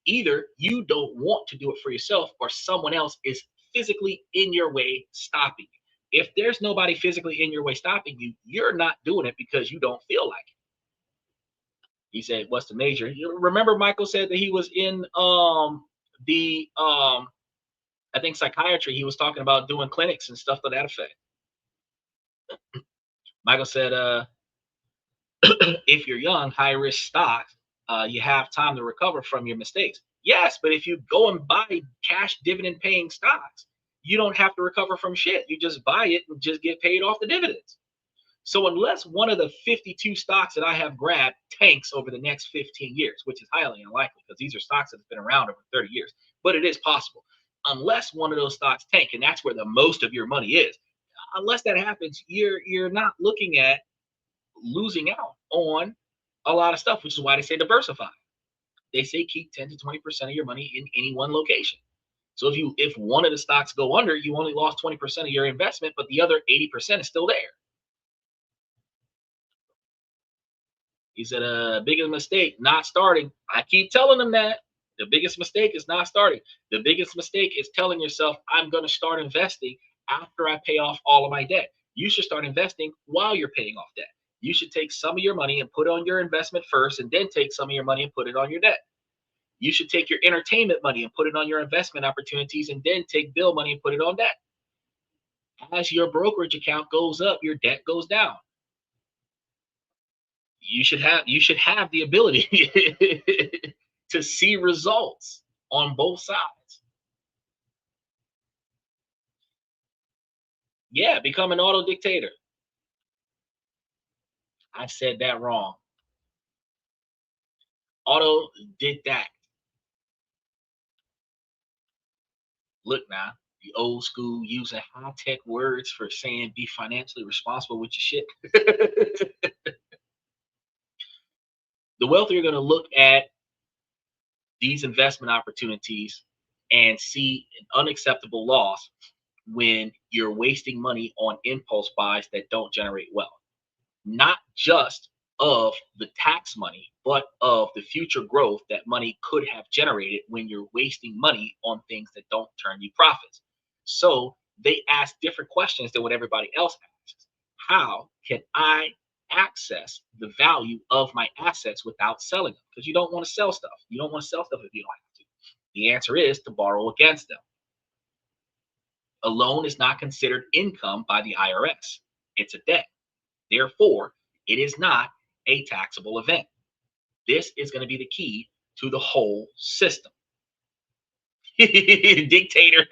Either you don't want to do it for yourself, or someone else is physically in your way stopping you. If there's nobody physically in your way stopping you, you're not doing it because you don't feel like it. He said, what's the major? You remember Michael said that he was in the I think psychiatry. He was talking about doing clinics and stuff to that effect. Michael said, if you're young, high risk stocks, you have time to recover from your mistakes. Yes, but if you go and buy cash dividend paying stocks, you don't have to recover from shit. You just buy it and just get paid off the dividends. So unless one of the 52 stocks that I have grabbed tanks over the next 15 years, which is highly unlikely because these are stocks that have been around over 30 years, but it is possible. Unless one of those stocks tank, and that's where the most of your money is, unless that happens, you're not looking at losing out on a lot of stuff, which is why they say diversify. They say keep 10 to 20% of your money in any one location. So if one of the stocks go under, you only lost 20% of your investment, but the other 80% is still there. He said, biggest mistake, not starting. I keep telling them that. The biggest mistake is not starting. The biggest mistake is telling yourself, I'm going to start investing after I pay off all of my debt. You should start investing while you're paying off debt. You should take some of your money and put on your investment first, and then take some of your money and put it on your debt. You should take your entertainment money and put it on your investment opportunities, and then take bill money and put it on debt. As your brokerage account goes up, your debt goes down. You should have the ability to see results on both sides. Yeah, become an auto dictator. I said that wrong. Auto did that. Look now, the old school using high-tech words for saying be financially responsible with your shit. The wealthy are going to look at these investment opportunities and see an unacceptable loss when you're wasting money on impulse buys that don't generate wealth. Not just of the tax money, but of the future growth that money could have generated when you're wasting money on things that don't turn you profits. So they ask different questions than what everybody else asks. How can I access the value of my assets without selling them? Because you don't want to sell stuff. You don't want to sell stuff if you don't have to. The answer is to borrow against them. A loan is not considered income by the IRS. It's a debt. Therefore, it is not a taxable event. This is going to be the key to the whole system. Dictator.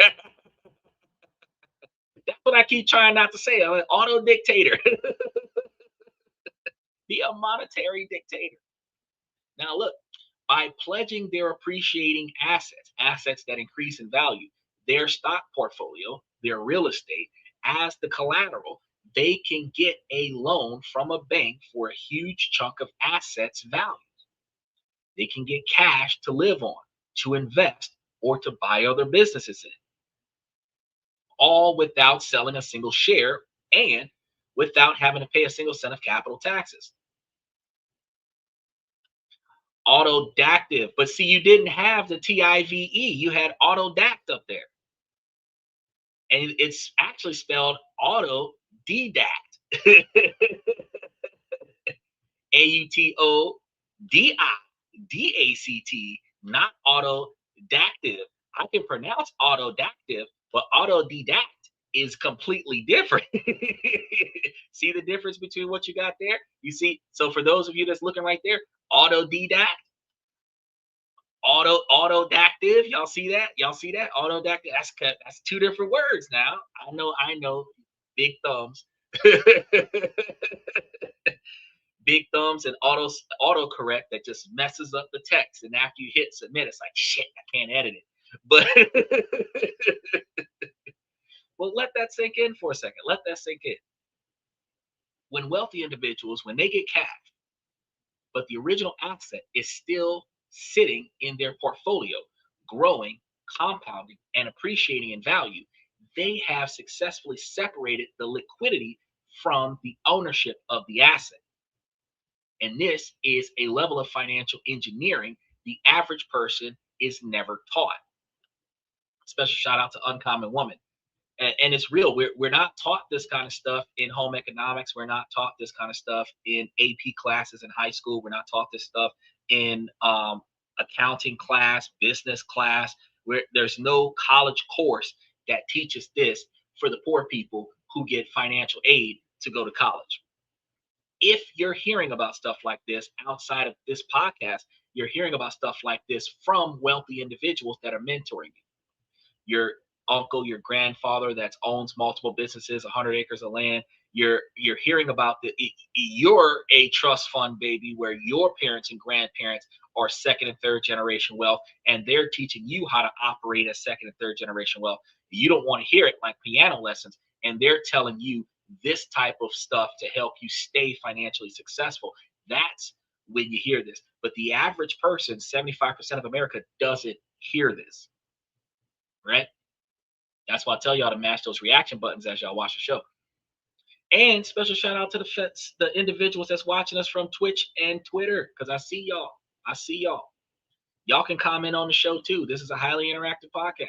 That's what I keep trying not to say. I'm an auto dictator. Be a monetary dictator. Now, look, by pledging their appreciating assets, assets that increase in value, their stock portfolio, their real estate, as the collateral, they can get a loan from a bank for a huge chunk of assets value. They can get cash to live on, to invest, or to buy other businesses in, all without selling a single share and without having to pay a single cent of capital taxes. Autodactive. But see, you didn't have the TIVE, you had autodact up there. And it's actually spelled autodidact. AUTODIDACT, not autodactive. I can pronounce autodactive, but autodidact is completely different. See the difference between what you got there? You see, so for those of you that's looking right there, autodidact, autodactive. Y'all see that? Y'all see that? Autodactive. That's two different words now. I know. Big thumbs. Big thumbs and autocorrect that just messes up the text. And after you hit submit, it's like shit, I can't edit it. But well, let that sink in for a second. Let that sink in. When wealthy individuals, when they get cash, but the original asset is still sitting in their portfolio, growing, compounding, and appreciating in value, they have successfully separated the liquidity from the ownership of the asset. And this is a level of financial engineering the average person is never taught. Special shout out to Uncommon Woman. And it's real. We're not taught this kind of stuff in home economics. We're not taught this kind of stuff in AP classes in high school. We're not taught this stuff in accounting class, business class. Where there's no college course that teaches this for the poor people who get financial aid to go to college. If you're hearing about stuff like this outside of this podcast, you're hearing about stuff like this from wealthy individuals that are mentoring you. Your uncle, your grandfather that owns multiple businesses, 100 acres of land. You're hearing about you're a trust fund baby where your parents and grandparents are second and third generation wealth, and they're teaching you how to operate as second and third generation wealth. You don't want to hear it like piano lessons, and they're telling you this type of stuff to help you stay financially successful. That's when you hear this. But the average person, 75% of America, doesn't hear this. Right? That's why I tell y'all to mash those reaction buttons as y'all watch the show. And special shout out to the individuals that's watching us from Twitch and Twitter, because I see y'all. I see y'all. Y'all can comment on the show too. This is a highly interactive podcast.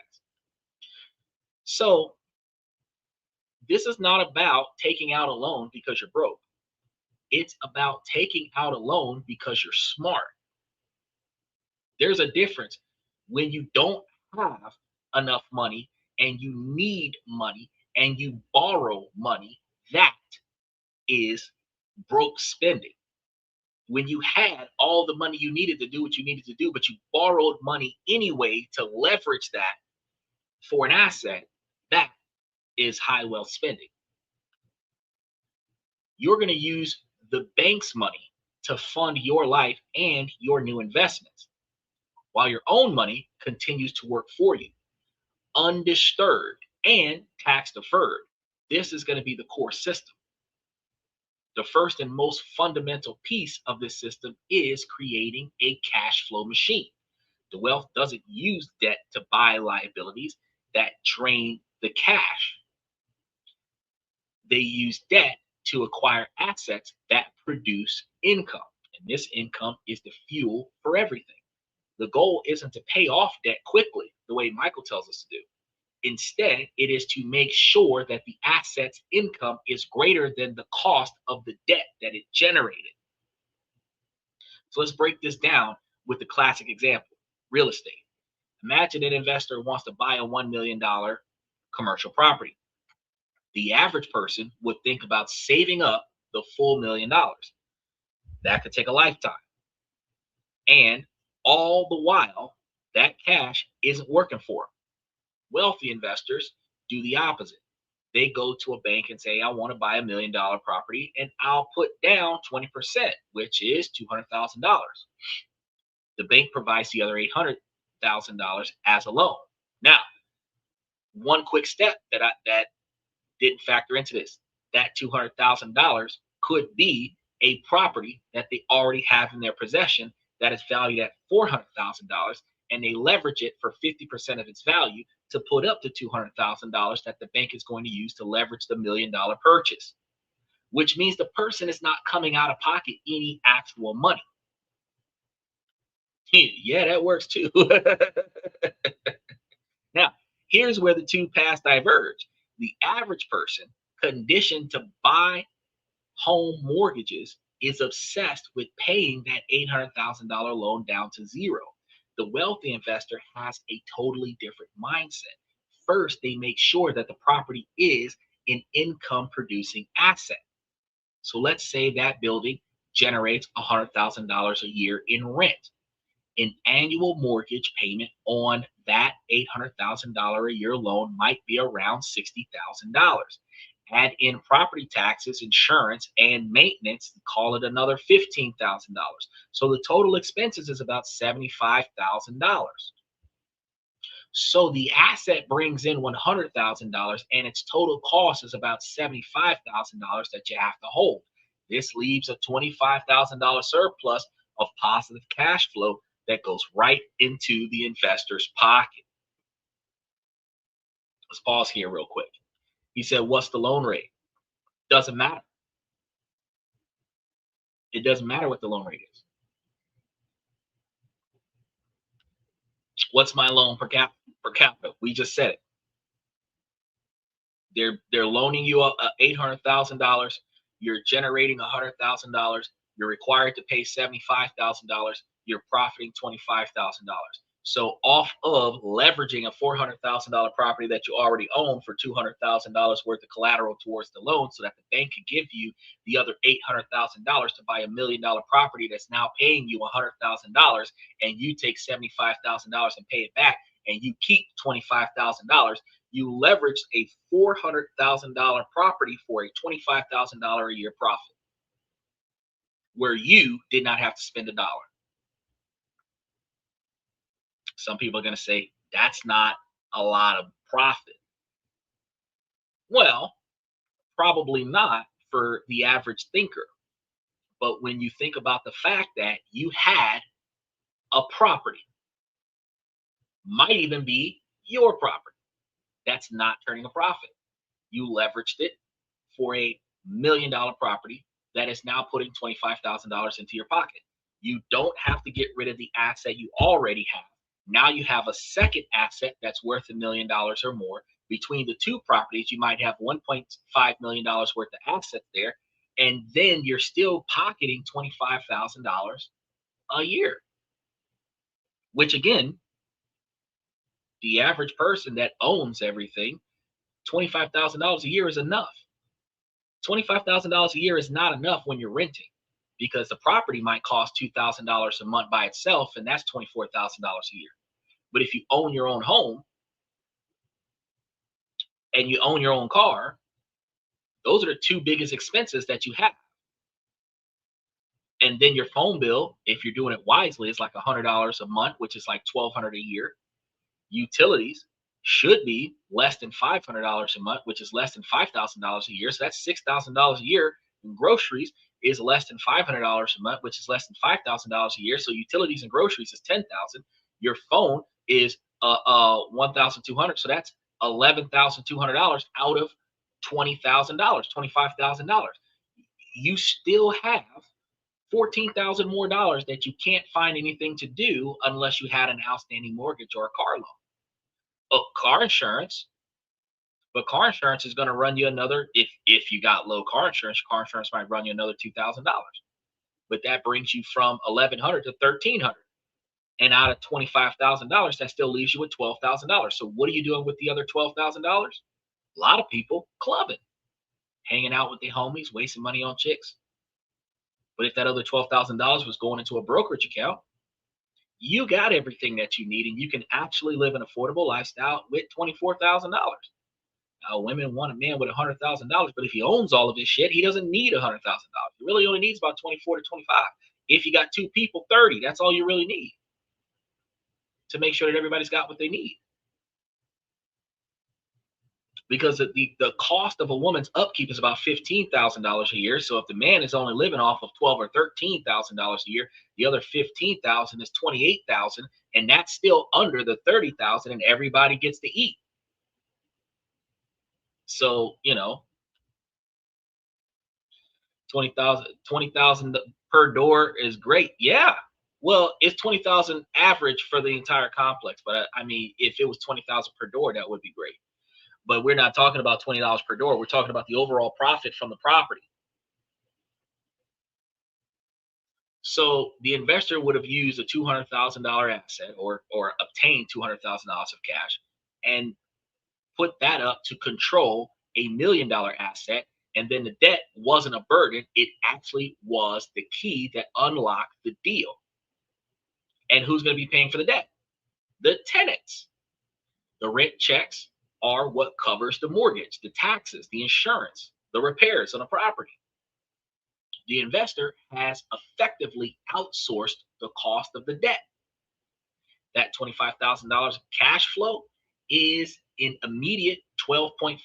So this is not about taking out a loan because you're broke. It's about taking out a loan because you're smart. There's a difference when you don't have enough money and you need money and you borrow money. That is broke spending. When you had all the money you needed to do what you needed to do, but you borrowed money anyway to leverage that for an asset, that is high wealth spending. You're going to use the bank's money to fund your life and your new investments, while your own money continues to work for you, undisturbed and tax deferred. This is going to be the core system. The first and most fundamental piece of this system is creating a cash flow machine. The wealth doesn't use debt to buy liabilities that drain the cash. They use debt to acquire assets that produce income. And This income is the fuel for everything. The goal isn't to pay off debt quickly, the way Michael tells us to do. Instead, it is to make sure that the asset's income is greater than the cost of the debt that it generated. So let's break this down with the classic example, real estate. Imagine an investor wants to buy a $1 million commercial property. The average person would think about saving up the full $1 million. That could take a lifetime. And all the while, that cash isn't working for them. Wealthy investors do the opposite. They go to a bank and say, I want to buy $1 million property and I'll put down 20%, which is $200,000. The bank provides the other $800,000 as a loan. Now, one quick step that didn't factor into this, that $200,000 could be a property that they already have in their possession that is valued at $400,000, and they leverage it for 50% of its value to put up the $200,000 that the bank is going to use to leverage the $1 million purchase, which means the person is not coming out of pocket any actual money. Yeah, that works too. Now, here's where the two paths diverge. The average person, conditioned to buy home mortgages, is obsessed with paying that $800,000 loan down to zero. The wealthy investor has a totally different mindset. First, they make sure that the property is an income producing asset. So let's say that building generates $100,000 a year in rent. An annual mortgage payment on that $800,000 a year loan might be around $60,000. Add in property taxes, insurance, and maintenance, call it another $15,000. So the total expenses is about $75,000. So the asset brings in $100,000 and its total cost is about $75,000 that you have to hold. This leaves a $25,000 surplus of positive cash flow that goes right into the investor's pocket. Let's pause here real quick. He said, what's the loan rate? Doesn't matter. It doesn't matter what the loan rate is. What's my loan per capita? We just said it. They're loaning you $800,000. You're generating $100,000. You're required to pay $75,000. You're profiting $25,000. So off of leveraging a $400,000 property that you already own for $200,000 worth of collateral towards the loan, so that the bank can give you the other $800,000 to buy $1 million property that's now paying you $100,000, and you take $75,000 and pay it back, and you keep $25,000. You leveraged a $400,000 property for a $25,000 a year profit, where you did not have to spend a dollar. Some people are going to say that's not a lot of profit. Well, probably not for the average thinker. But when you think about the fact that you had a property, might even be your property, that's not turning a profit. You leveraged it for a $1 million property that is now putting $25,000 into your pocket. You don't have to get rid of the asset you already have. Now you have a second asset that's worth $1 million or more. Between the two properties, you might have $1.5 million worth of assets there, and then you're still pocketing $25,000 a year, which again, the average person that owns everything, $25,000 a year is enough. $25,000 a year is not enough when you're renting, because the property might cost $2,000 a month by itself, and that's $24,000 a year. But if you own your own home and you own your own car, those are the two biggest expenses that you have. And then your phone bill, if you're doing it wisely, is like $100 a month, which is like $1,200 a year. Utilities should be less than $500 a month, which is less than $5,000 a year. So that's $6,000 a year. And groceries is less than $500 a month, which is less than $5,000 a year. So utilities and groceries is $10,000. Your phone is $1,200. So that's $11,200 out of $20,000, $25,000. You still have 14,000 more dollars that you can't find anything to do unless you had an outstanding mortgage or a car loan. Oh, car insurance, but car insurance is going to run you another, if you got low car insurance might run you another $2,000. But that brings you from 1,100 to 1,300. And out of $25,000, that still leaves you with $12,000. So what are you doing with the other $12,000? A lot of people clubbing, hanging out with their homies, wasting money on chicks. But if that other $12,000 was going into a brokerage account, you got everything that you need, and you can actually live an affordable lifestyle with $24,000. Now, women want a man with $100,000, but if he owns all of his shit, he doesn't need $100,000. He really only needs about 24 to 25. If you got two people, 30. That's all you really need to make sure that everybody's got what they need. Because the cost of a woman's upkeep is about $15,000 a year. So if the man is only living off of $12,000 or $13,000 a year, the other 15,000 is 28,000, and that's still under the 30,000, and everybody gets to eat. So 20,000 per door is great. Yeah. Well, it's 20,000 average for the entire complex, but I mean, if it was 20,000 per door, that would be great. But we're not talking about $20 per door. We're talking about the overall profit from the property. So the investor would have used a $200,000 asset, or obtained $200,000 of cash, and put that up to control $1 million asset. And then the debt wasn't a burden. It actually was the key that unlocked the deal. And who's going to be paying for the debt? The tenants. The rent checks are what covers the mortgage, the taxes, the insurance, the repairs on the property. The investor has effectively outsourced the cost of the debt. That $25,000 cash flow is an immediate 12.5%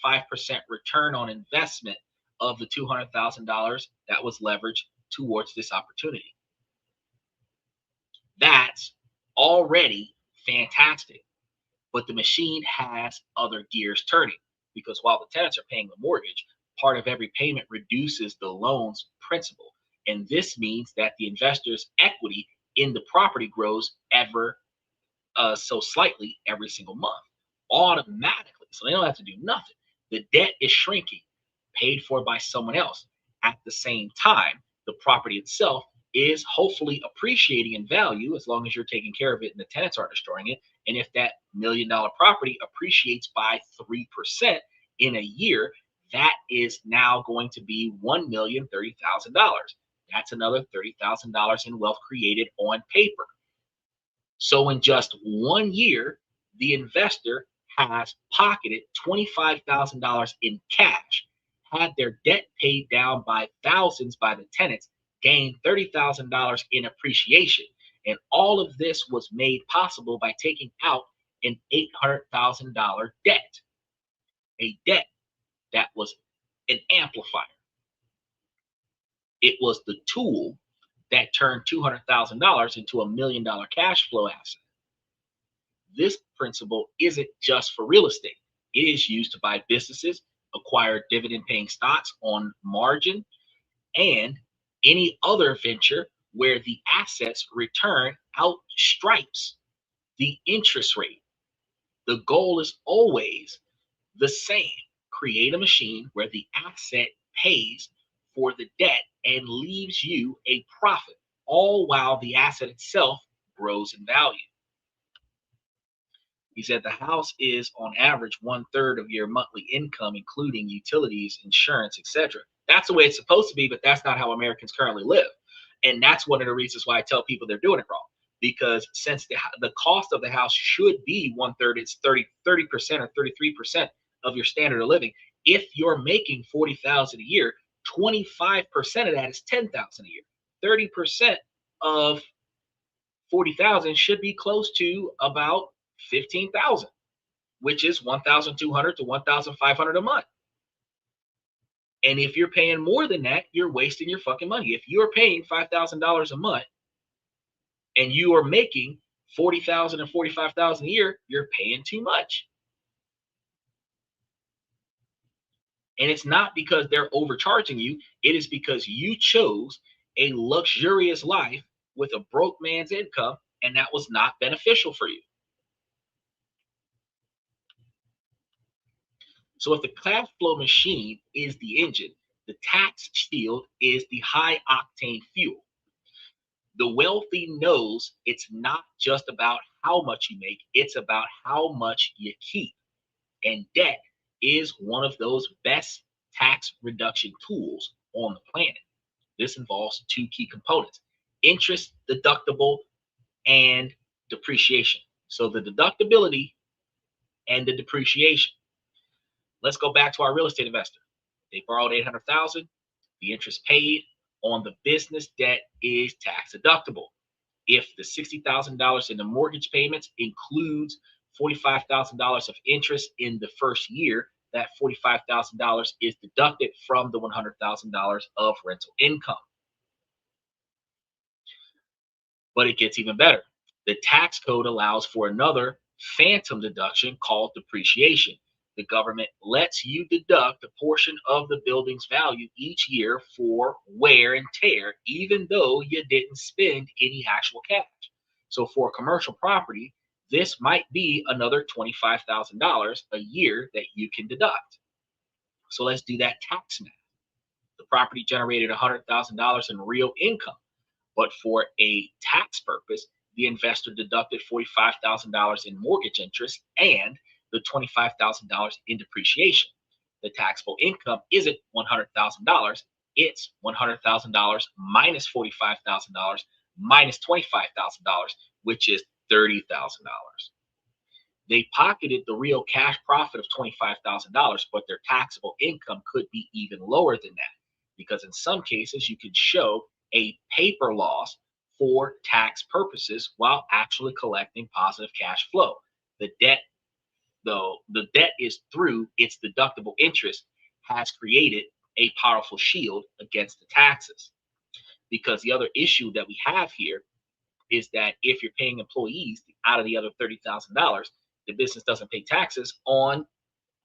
return on investment of the $200,000 that was leveraged towards this opportunity. That's already fantastic. But the machine has other gears turning, because while the tenants are paying the mortgage, part of every payment reduces the loan's principal. And this means that the investor's equity in the property grows ever so slightly every single month, automatically. So they don't have to do nothing. The debt is shrinking, paid for by someone else. At the same time, the property itself is hopefully appreciating in value, as long as you're taking care of it and the tenants aren't destroying it. And if that $1 million property appreciates by 3% in a year, that is now going to be $1,030,000. That's another $30,000 in wealth created on paper. So in just 1 year, the investor has pocketed $25,000 in cash, had their debt paid down by thousands by the tenants, gained $30,000 in appreciation. And all of this was made possible by taking out an $800,000 debt, a debt that was an amplifier. It was the tool that turned $200,000 into $1 million cash flow asset. This principle isn't just for real estate. It is used to buy businesses, acquire dividend paying stocks on margin, and any other venture where the assets return outstripes the interest rate. The goal is always the same: create a machine where the asset pays for the debt and leaves you a profit, all while the asset itself grows in value. He said the house is on average 1/3 of your monthly income, including utilities, insurance, etc. That's the way it's supposed to be, but that's not how Americans currently live. And that's one of the reasons why I tell people they're doing it wrong. Because since the cost of the house should be 1/3, it's 30% or 33% of your standard of living. If you're making 40,000 a year, 25% of that is 10,000 a year. 30% of 40,000 should be close to about 15,000, which is 1,200 to 1,500 a month. And if you're paying more than that, you're wasting your fucking money. If you're paying $5,000 a month and you are making 40,000 and 45,000 a year, you're paying too much. And it's not because they're overcharging you. It is because you chose a luxurious life with a broke man's income, and that was not beneficial for you. So if the cash flow machine is the engine, the tax shield is the high octane fuel. The wealthy knows it's not just about how much you make, it's about how much you keep. And debt is one of those best tax reduction tools on the planet. This involves two key components: interest deductible and depreciation. So the deductibility and the depreciation. Let's go back to our real estate investor. They borrowed 800,000. The interest paid on the business debt is tax deductible. If the $60,000 in the mortgage payments includes $45,000 of interest in the first year, that $45,000 is deducted from the $100,000 of rental income. But it gets even better. The tax code allows for another phantom deduction called depreciation. The government lets you deduct a portion of the building's value each year for wear and tear, even though you didn't spend any actual cash. So for a commercial property, this might be another $25,000 a year that you can deduct. So let's do that tax math. The property generated $100,000 in real income, but for a tax purpose, the investor deducted $45,000 in mortgage interest and the $25,000 in depreciation. The taxable income isn't $100,000, it's $100,000 minus $45,000 minus $25,000, which is $30,000. They pocketed the real cash profit of $25,000, but their taxable income could be even lower than that, because in some cases you could show a paper loss for tax purposes while actually collecting positive cash flow. The debt, though, the debt is through its deductible interest, has created a powerful shield against the taxes. Because the other issue that we have here is that if you're paying employees out of the other $30,000, the business doesn't pay taxes on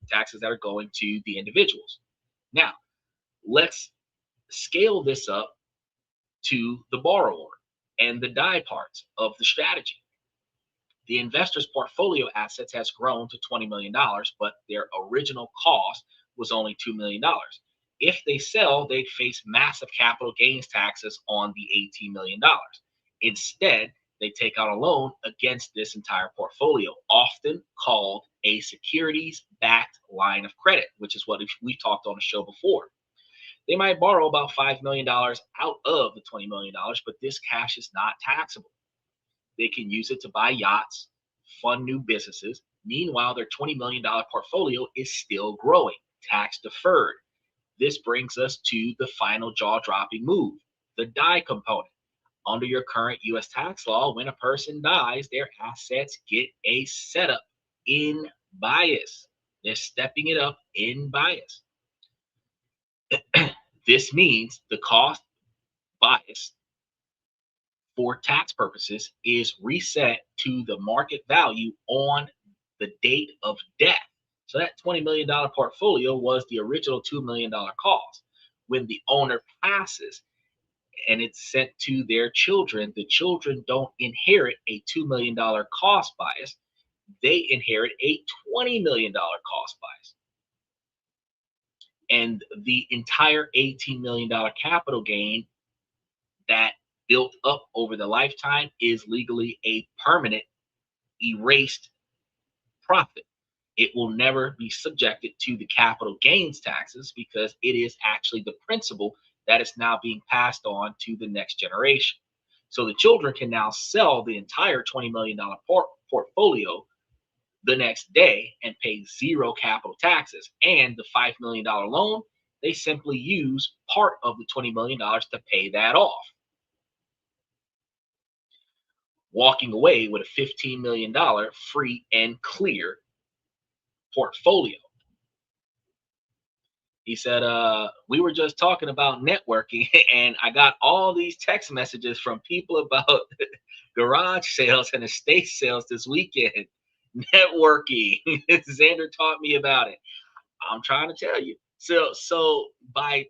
taxes that are going to the individuals. Now, let's scale this up to the borrower and the die parts of the strategy. The investor's portfolio assets has grown to $20 million, but their original cost was only $2 million. If they sell, they face massive capital gains taxes on the $18 million. Instead, they take out a loan against this entire portfolio, often called a securities-backed line of credit, which is what we've talked on the show before. They might borrow about $5 million out of the $20 million, but this cash is not taxable. They can use it to buy yachts, fund new businesses. Meanwhile, their $20 million portfolio is still growing, tax deferred. This brings us to the final jaw-dropping move, the die component. Under your current US tax law, when a person dies, their assets get a setup in bias. They're stepping it up in bias. This means the cost bias for tax purposes is reset to the market value on the date of death. So that $20 million portfolio was the original $2 million cost. When the owner passes and it's sent to their children, the children don't inherit a $2 million cost bias. They inherit a $20 million cost bias. And the entire $18 million capital gain that built up over the lifetime is legally a permanent erased profit. It will never be subjected to the capital gains taxes because it is actually the principal that is now being passed on to the next generation. So the children can now sell the entire $20 million portfolio the next day and pay zero capital taxes. And the $5 million loan, they simply use part of the $20 million to pay that off, walking away with a $15 million free and clear portfolio. He said, we were just talking about networking, and I got all these text messages from people about garage sales and estate sales this weekend. Networking. Xander taught me about it. I'm trying to tell you. So by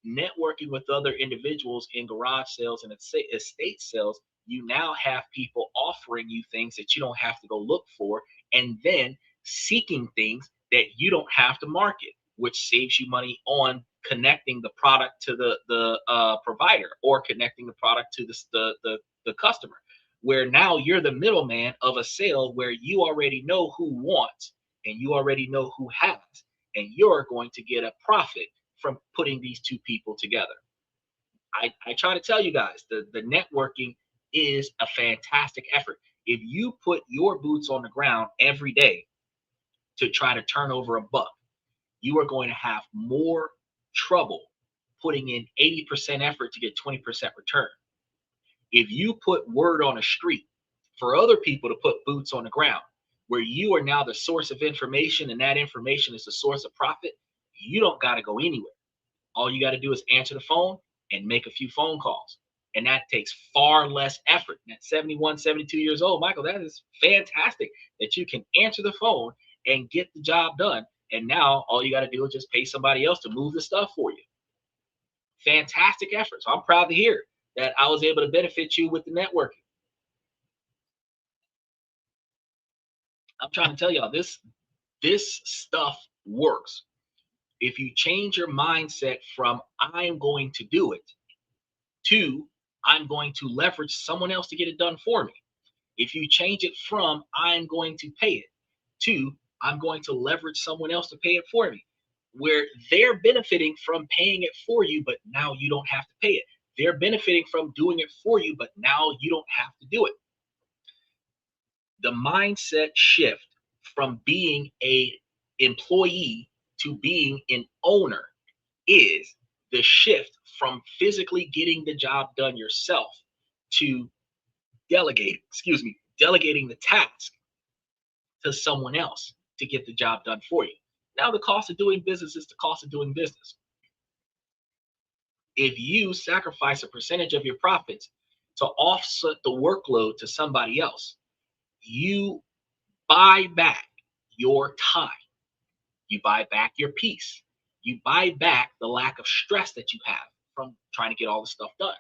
Networking with other individuals in garage sales and estate sales, you now have people offering you things that you don't have to go look for, and then seeking things that you don't have to market, which saves you money on connecting the product to the provider, or connecting the product to the customer, where now you're the middleman of a sale where you already know who wants and you already know who has, and you're going to get a profit from putting these two people together. I try to tell you guys, the networking is a fantastic effort. If you put your boots on the ground every day to try to turn over a buck, you are going to have more trouble putting in 80% effort to get 20% return. If you put word on a street for other people to put boots on the ground, where you are now the source of information and that information is the source of profit, you don't got to go anywhere. All you got to do is answer the phone and make a few phone calls. And that takes far less effort. And at 71, 72 years old, Michael, that is fantastic that you can answer the phone and get the job done. And now all you got to do is just pay somebody else to move the stuff for you. Fantastic effort. So I'm proud to hear that I was able to benefit you with the networking. I'm trying to tell y'all, this stuff works. If you change your mindset from I'm going to do it to I'm going to leverage someone else to get it done for me. If you change it from I'm going to pay it to I'm going to leverage someone else to pay it for me, where they're benefiting from paying it for you, but now you don't have to pay it. They're benefiting from doing it for you, but now you don't have to do it. The mindset shift from being a employee to being an owner is the shift from physically getting the job done yourself to delegating the task to someone else to get the job done for you. Now, the cost of doing business is the cost of doing business. If you sacrifice a percentage of your profits to offset the workload to somebody else, you buy back your time, you buy back your peace, you buy back the lack of stress that you have from trying to get all the stuff done.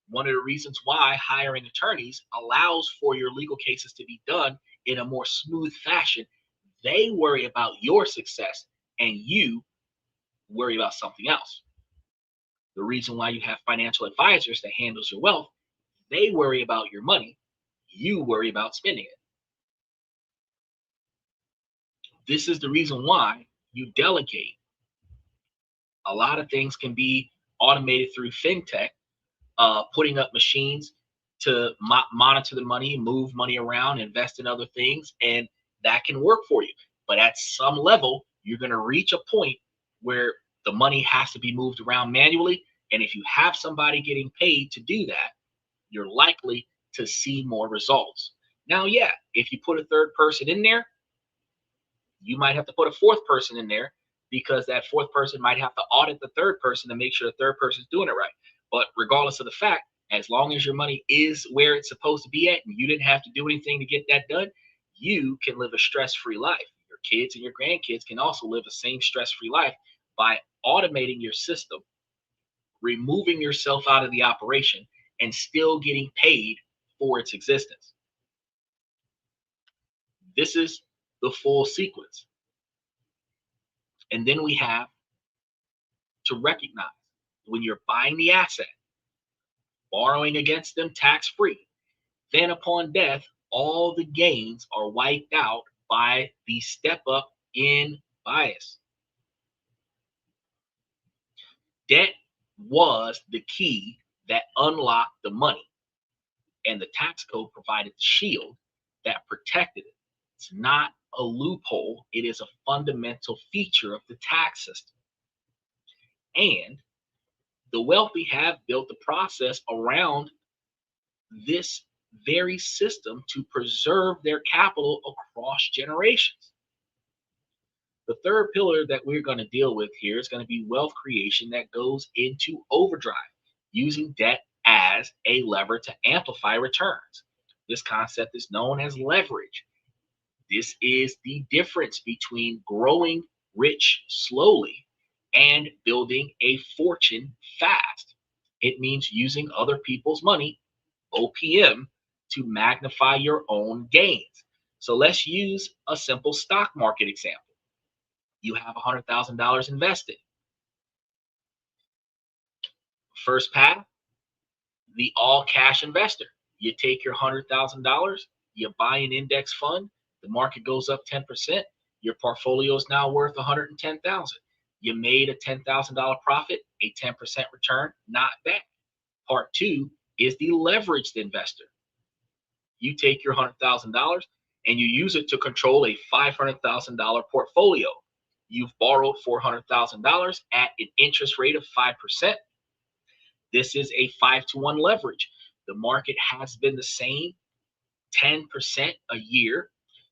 One of the reasons why hiring attorneys allows for your legal cases to be done in a more smooth fashion, they worry about your success and you worry about something else. The reason why you have financial advisors that handles your wealth, they worry about your money, you worry about spending it. This is the reason why you delegate. A lot of things can be automated through fintech, putting up machines to monitor the money, move money around, invest in other things, and that can work for you. But at some level, you're going to reach a point where the money has to be moved around manually. And if you have somebody getting paid to do that, you're likely to see more results. Now, yeah, if you put a third person in there, you might have to put a fourth person in there, because that fourth person might have to audit the third person to make sure the third person's doing it right. But regardless of the fact, as long as your money is where it's supposed to be at and you didn't have to do anything to get that done, you can live a stress-free life. Your kids and your grandkids can also live the same stress-free life by automating your system, removing yourself out of the operation, and still getting paid for its existence. This is the full sequence. And then we have to recognize, when you're buying the asset, borrowing against them tax-free, then upon death, all the gains are wiped out by the step up in bias. Debt was the key that unlocked the money, and the tax code provided the shield that protected it. It's not a loophole, it is a fundamental feature of the tax system. And the wealthy have built the process around this very system to preserve their capital across generations. The third pillar that we're going to deal with here is going to be wealth creation that goes into overdrive, using debt as a lever to amplify returns. This concept is known as leverage. This is the difference between growing rich slowly and building a fortune fast. It means using other people's money, OPM, to magnify your own gains. So let's use a simple stock market example. You have $100,000 invested. First path, the all cash investor. You take your $100,000, you buy an index fund, the market goes up 10%, your portfolio is now worth 110,000. You made a $10,000 profit, a 10% return, not bad. Part two is the leveraged investor. You take your $100,000 and you use it to control a $500,000 portfolio. You've borrowed $400,000 at an interest rate of 5%. This is a 5-to-1 leverage. The market has been the same 10% a year.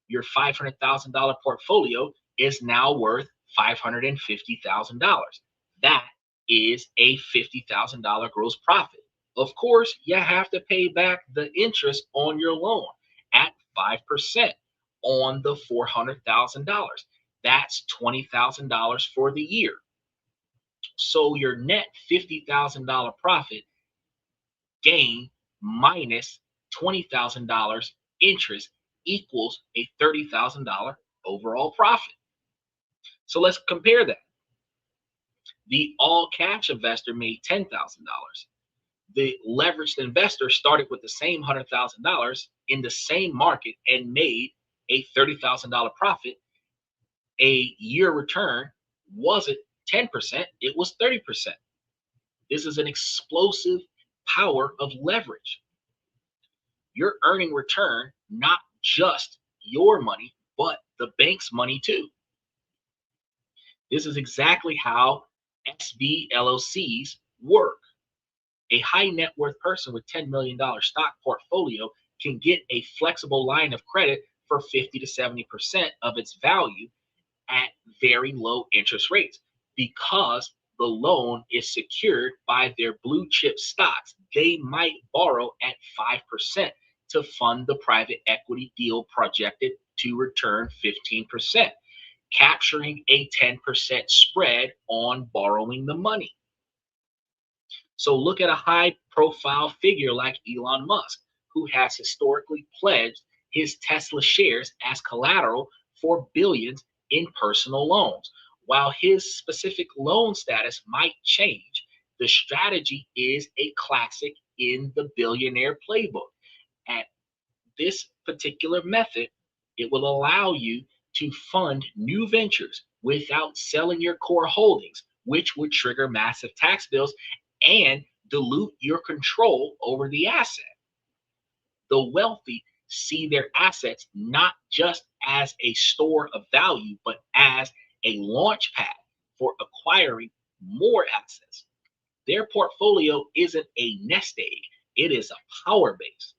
Your $500,000 portfolio is now worth $550,000. That is a $50,000 gross profit. Of course, you have to pay back the interest on your loan at 5% on the $400,000. That's $20,000 for the year. So your net $50,000 profit gain minus $20,000 interest equals a $30,000 overall profit. So let's compare that. The all cash investor made $10,000. The leveraged investor started with the same $100,000 in the same market and made a $30,000 profit. A year return wasn't 10%, it was 30%. This is an explosive power of leverage. You're earning return, not just your money, but the bank's money too. This is exactly how SBLOCs work. A high net worth person with $10 million stock portfolio can get a flexible line of credit for 50 to 70% of its value at very low interest rates because the loan is secured by their blue chip stocks. They might borrow at 5% to fund the private equity deal projected to return 15%, capturing a 10% spread on borrowing the money. So look at a high profile figure like Elon Musk, who has historically pledged his Tesla shares as collateral for billions in personal loans. While his specific loan status might change, the strategy is a classic in the billionaire playbook. At this particular method, it will allow you to fund new ventures without selling your core holdings, which would trigger massive tax bills and dilute your control over the asset. The wealthy see their assets not just as a store of value, but as a launch pad for acquiring more assets. Their portfolio isn't a nest egg, it is a power base.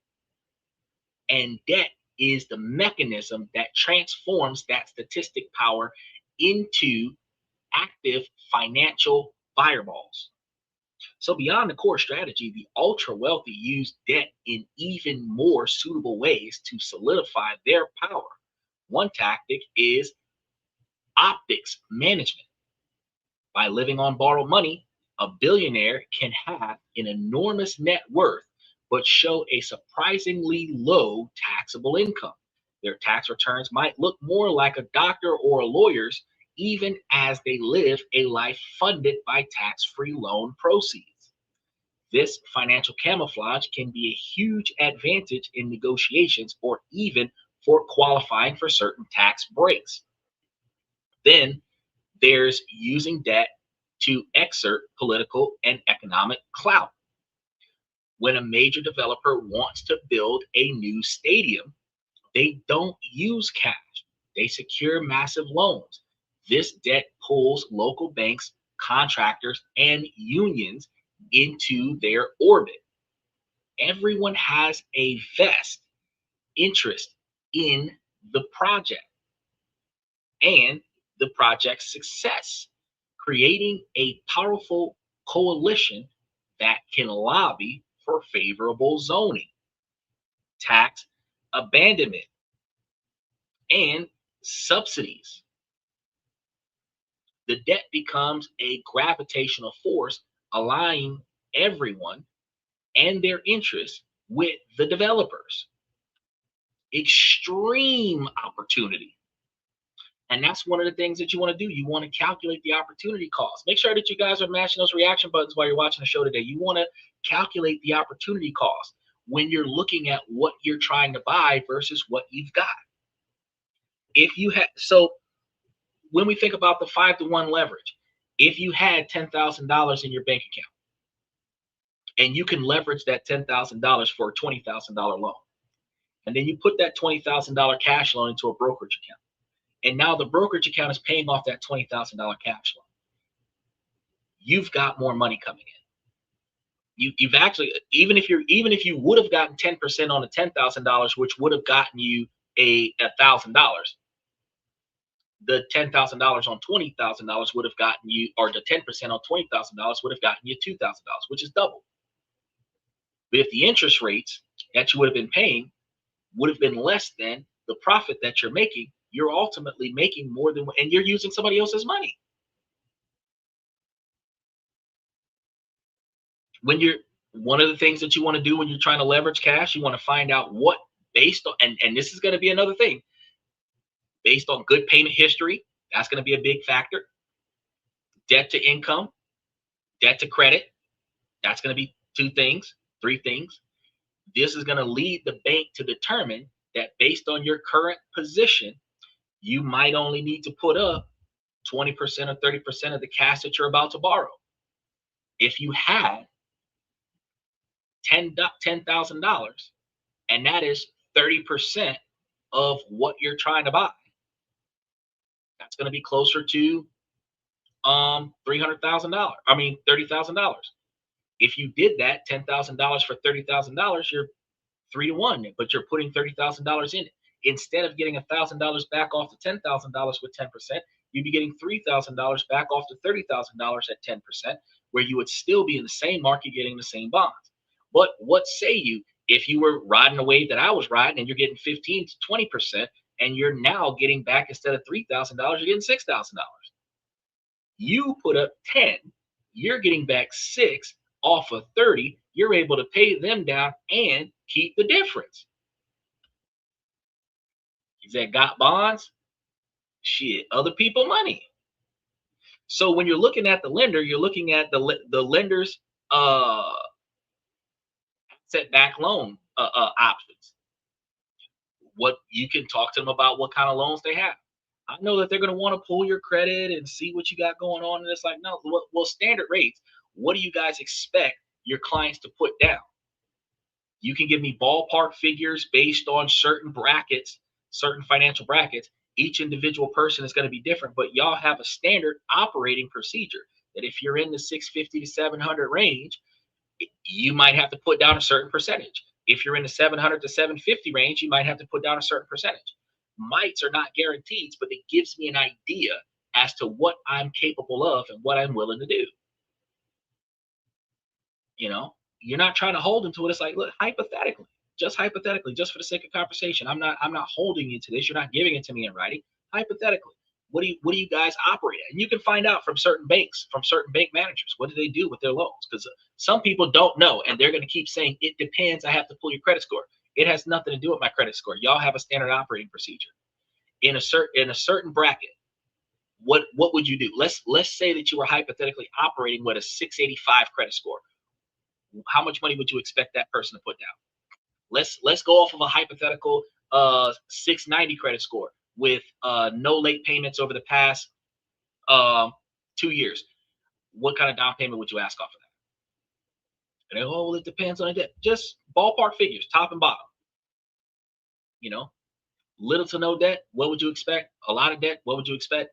And debt is the mechanism that transforms that statistic power into active financial fireballs. So beyond the core strategy, the ultra wealthy use debt in even more suitable ways to solidify their power. One tactic is optics management. By living on borrowed money, a billionaire can have an enormous net worth, but show a surprisingly low taxable income. Their tax returns might look more like a doctor or a lawyer's, even as they live a life funded by tax-free loan proceeds. This financial camouflage can be a huge advantage in negotiations or even for qualifying for certain tax breaks. Then there's using debt to exert political and economic clout. When a major developer wants to build a new stadium, they don't use cash. They secure massive loans. This debt pulls local banks, contractors, and unions into their orbit. Everyone has a vested interest in the project and the project's success, creating a powerful coalition that can lobby for favorable zoning, tax abandonment, and subsidies. the debt becomes a gravitational force aligning everyone and their interests with the developers. Extreme opportunity. And that's one of the things that you want to do. You want to calculate the opportunity cost. Make sure that you guys are mashing those reaction buttons while you're watching the show today. You want to calculate the opportunity cost when you're looking at what you're trying to buy versus what you've got. If you had, so when we think about the 5-to-1 leverage, if you had $10,000 in your bank account and you can leverage that $10,000 for a $20,000 loan, and then you put that $20,000 cash loan into a brokerage account, and now the brokerage account is paying off that $20,000 cash loan, you've got more money coming in. You've actually, even if you would have gotten 10% on the $10,000, which would have gotten you $1,000, the $10,000 on $20,000 would have gotten you, or the 10% on $20,000 would have gotten you $2,000, which is double. But if the interest rates that you would have been paying would have been less than the profit that you're making, you're ultimately making more than, and you're using somebody else's money. When you're, one of the things that you want to do when you're trying to leverage cash, you want to find out what, based on, and this is going to be another thing, based on good payment history, that's going to be a big factor. Debt to income, debt to credit, that's going to be 2 things, 3 things. This is going to lead the bank to determine that based on your current position, you might only need to put up 20% or 30% of the cash that you're about to borrow. If you had $10,000 and that is 30% of what you're trying to buy, that's going to be closer to $300,000. I mean, $30,000. If you did that, $10,000 for $30,000, you're 3-to-1, but you're putting $30,000 in it. Instead of getting $1,000 back off the $10,000 with 10%, you'd be getting $3,000 back off the $30,000 at 10%, where you would still be in the same market getting the same bonds. But what say you if you were riding a wave that I was riding and you're getting 15 to 20%, and you're now getting back, instead of $3,000, you're getting $6,000. You put up 10, you're getting back 6 off of 30. You're able to pay them down and keep the difference. Is that got bonds? Shit, other people money. So when you're looking at the lender, you're looking at the lender's setback loan options. What you can talk to them about, what kind of loans they have. I know that they're going to want to pull your credit and see what you got going on, and it's like, no, well, standard rates. What do you guys expect your clients to put down? You can give me ballpark figures based on certain brackets, certain financial brackets. Each individual person is going to be different, but y'all have a standard operating procedure that if you're in the 650 to 700 range, you might have to put down a certain percentage. If you're in the 700 to 750 range, you might have to put down a certain percentage. Mights are not guaranteed, but it gives me an idea as to what I'm capable of and what I'm willing to do. You know, you're not trying to hold them to it. It's like, look, hypothetically, just for the sake of conversation, I'm not holding you to this. You're not giving it to me in writing. Hypothetically, what do you guys operate at? And you can find out from certain banks, from certain bank managers, what do they do with their loans? Because some people don't know, and they're going to keep saying it depends. I have to pull your credit score. It has nothing to do with my credit score. Y'all have a standard operating procedure in a certain bracket. What would you do? Let's say that you were hypothetically operating with a 685 credit score. How much money would you expect that person to put down? Let's go off of a hypothetical 690 credit score with no late payments over the past 2 years. What kind of down payment would you ask off of that? And oh, well, it depends on the debt. Just ballpark figures, top and bottom. You know, little to no debt, what would you expect? A lot of debt, what would you expect?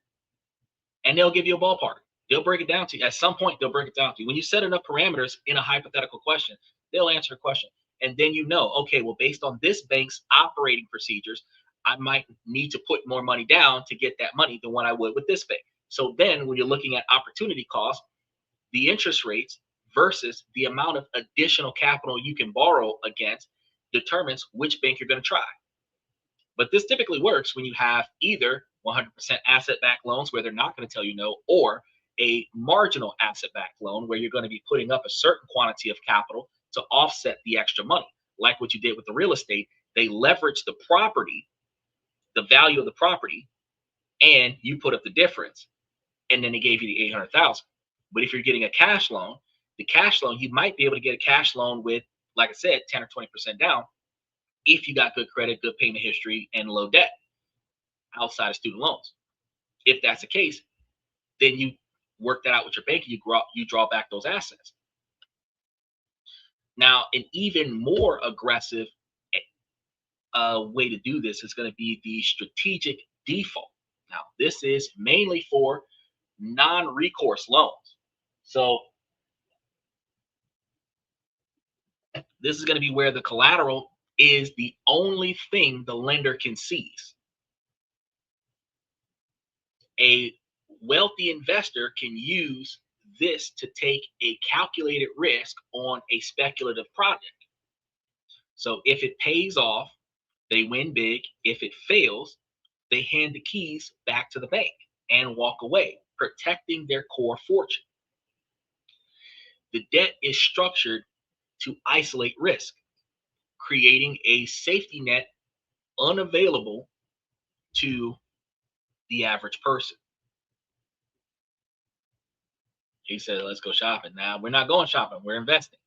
And they'll give you a ballpark. They'll break it down to you. At some point, they'll break it down to you. When you set enough parameters in a hypothetical question, they'll answer a question. And then you know, okay, well, based on this bank's operating procedures, I might need to put more money down to get that money than what I would with this bank. So then when you're looking at opportunity cost, the interest rates versus the amount of additional capital you can borrow against determines which bank you're going to try. But this typically works when you have either 100% asset-backed loans where they're not going to tell you no, or a marginal asset-backed loan where you're going to be putting up a certain quantity of capital to offset the extra money. Like what you did with the real estate, they leveraged the property, the value of the property, and you put up the difference, and then they gave you the 800,000. But if you're getting a cash loan, the cash loan, you might be able to get a cash loan with, like I said, 10 or 20% down if you got good credit, good payment history, and low debt outside of student loans. If that's the case, then you work that out with your bank and you draw back those assets. Now, an even more aggressive way to do this is going to be the strategic default. Now, this is mainly for non-recourse loans. So this is going to be where the collateral is the only thing the lender can seize. A wealthy investor can use this to take a calculated risk on a speculative project. So if it pays off, they win big. If it fails, they hand the keys back to the bank and walk away, protecting their core fortune. The debt is structured to isolate risk, creating a safety net unavailable to the average person. He said, let's go shopping. Now, we're not going shopping. We're investing.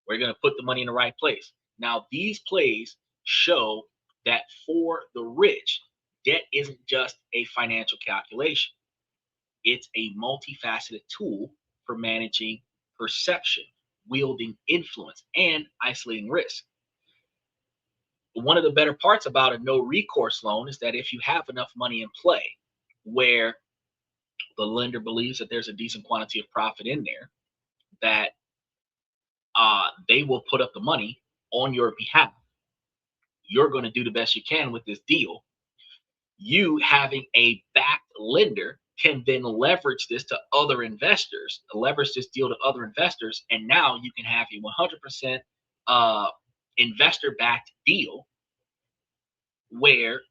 We're going to put the money in the right place. Now, these plays show that for the rich, debt isn't just a financial calculation. It's a multifaceted tool for managing perception, wielding influence, and isolating risk. One of the better parts about a no recourse loan is that if you have enough money in play where the lender believes that there's a decent quantity of profit in there, that they will put up the money on your behalf. You're going to do the best you can with this deal. You having a backed lender can then leverage this to other investors, leverage this deal to other investors, and now you can have a 100% investor-backed deal where,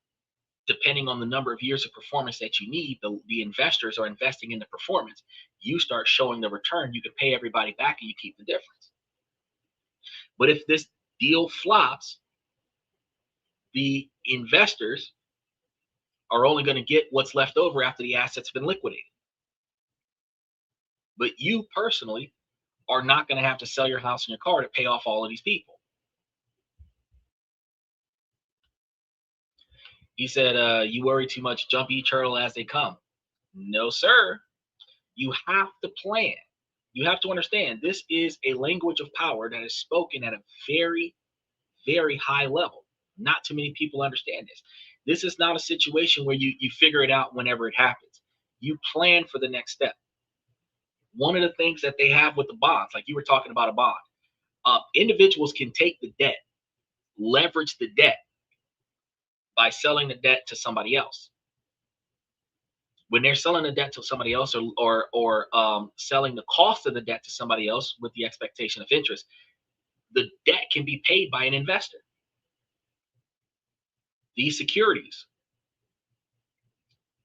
depending on the number of years of performance that you need, the investors are investing in the performance. You start showing the return, you can pay everybody back, and you keep the difference. But if this deal flops, the investors are only going to get what's left over after the asset's been liquidated. But you personally are not going to have to sell your house and your car to pay off all of these people. He said, you worry too much, jump each hurdle as they come. No, sir. You have to plan. You have to understand this is a language of power that is spoken at a very, very high level. Not too many people understand this. This is not a situation where you figure it out whenever it happens. You plan for the next step. One of the things that they have with the bonds, like you were talking about a bond, individuals can take the debt, leverage the debt by selling the debt to somebody else. When they're selling the debt to somebody else or selling the cost of the debt to somebody else with the expectation of interest, the debt can be paid by an investor. These securities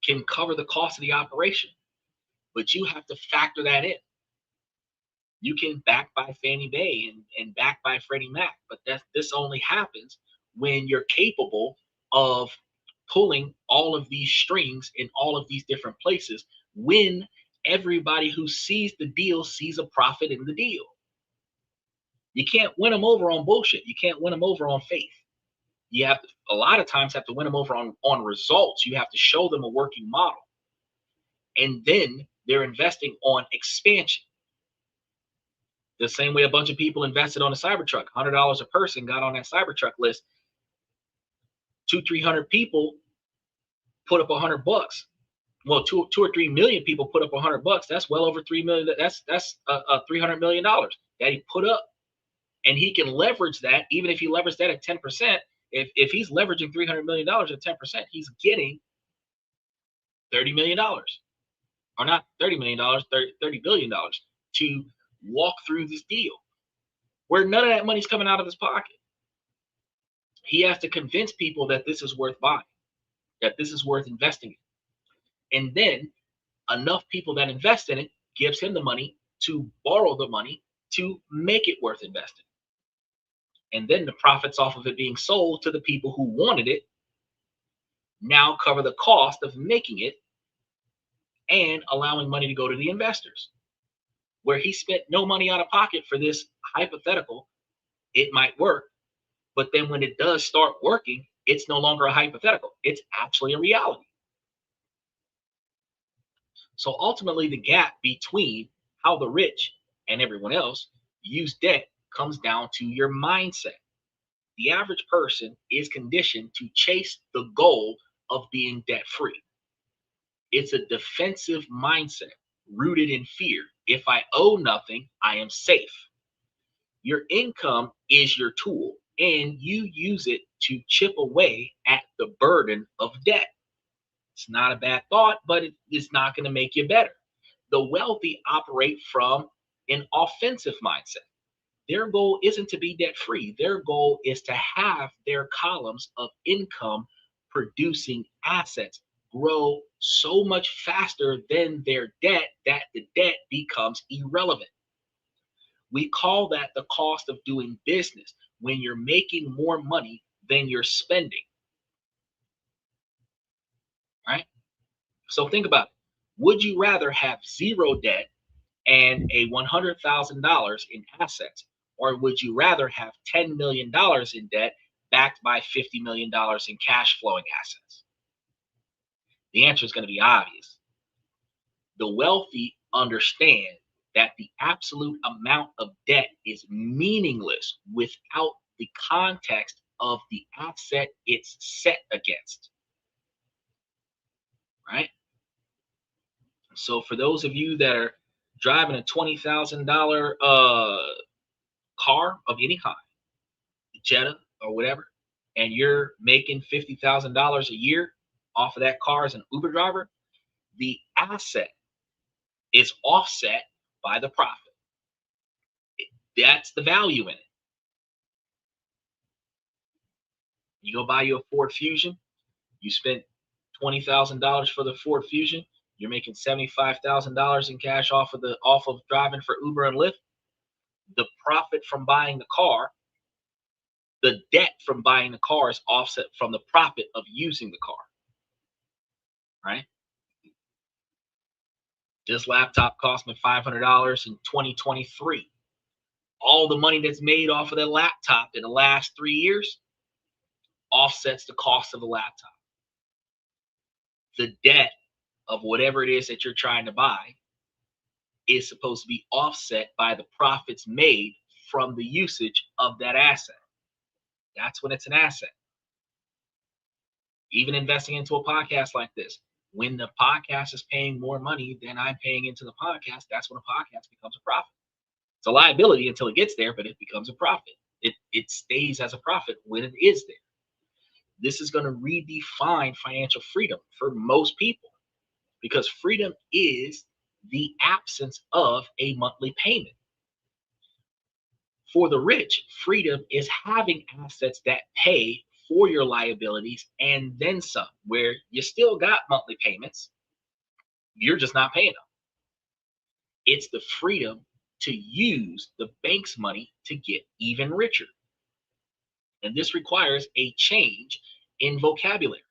can cover the cost of the operation, but you have to factor that in. You can back by Fannie Mae and back by Freddie Mac, but this only happens when you're capable of pulling all of these strings in all of these different places, when everybody who sees the deal sees a profit in the deal. You can't win them over on bullshit. You can't win them over on faith. You have to, a lot of times, have to win them over on results. You have to show them a working model. And then they're investing on expansion. The same way a bunch of people invested on a Cybertruck, $100 a person got on that Cybertruck list. 200-300 people put up $100. Well, two or 3 million people put up $100. That's well over 3 million. That's $300 million that he put up, and he can leverage that. Even if he leveraged that at 10%, if he's leveraging $300 million at 10%, he's getting $30 million, or not $30 million, $30 billion to walk through this deal, where none of that money's coming out of his pocket. He has to convince people that this is worth buying. that this is worth investing in. And then enough people that invest in it gives him the money to borrow the money to make it worth investing. And then the profits off of it being sold to the people who wanted it now cover the cost of making it and allowing money to go to the investors. Where he spent no money out of pocket for this hypothetical, it might work. But then when it does start working, it's no longer a hypothetical. It's actually a reality. So ultimately, the gap between how the rich and everyone else use debt comes down to your mindset. The average person is conditioned to chase the goal of being debt free. It's a defensive mindset rooted in fear. If I owe nothing, I am safe. Your income is your tool, and you use it to chip away at the burden of debt. It's not a bad thought, but it's not going to make you better. The wealthy operate from an offensive mindset. Their goal isn't to be debt free. Their goal is to have their columns of income producing assets grow so much faster than their debt that the debt becomes irrelevant. We call that the cost of doing business when you're making more money than you're spending, right? So think about it. Would you rather have zero debt and a $100,000 in assets, or would you rather have $10 million in debt backed by $50 million in cash flowing assets? The answer is going to be obvious. The wealthy understand that the absolute amount of debt is meaningless without the context of the asset it's set against, right? So for those of you that are driving a $20,000 car of any kind, Jetta or whatever, and you're making $50,000 a year off of that car as an Uber driver, the asset is offset by the profit. That's the value in it. You go buy you a Ford Fusion, you spent $20,000 for the Ford Fusion, you're making $75,000 in cash off of driving for Uber and Lyft. The profit from buying the car, the debt from buying the car is offset from the profit of using the car, right? This laptop cost me $500 in 2023. All the money that's made off of that laptop in the last 3 years offsets the cost of the laptop. The debt of whatever it is that you're trying to buy is supposed to be offset by the profits made from the usage of that asset. That's when it's an asset. Even investing into a podcast like this, when the podcast is paying more money than I'm paying into the podcast, that's when a podcast becomes a profit. It's a liability until it gets there, but it becomes a profit. It stays as a profit when it is there. This is going to redefine financial freedom for most people, because freedom is the absence of a monthly payment. For the rich, freedom is having assets that pay for your liabilities and then some, where you still got monthly payments, you're just not paying them. It's the freedom to use the bank's money to get even richer. And this requires a change in vocabulary.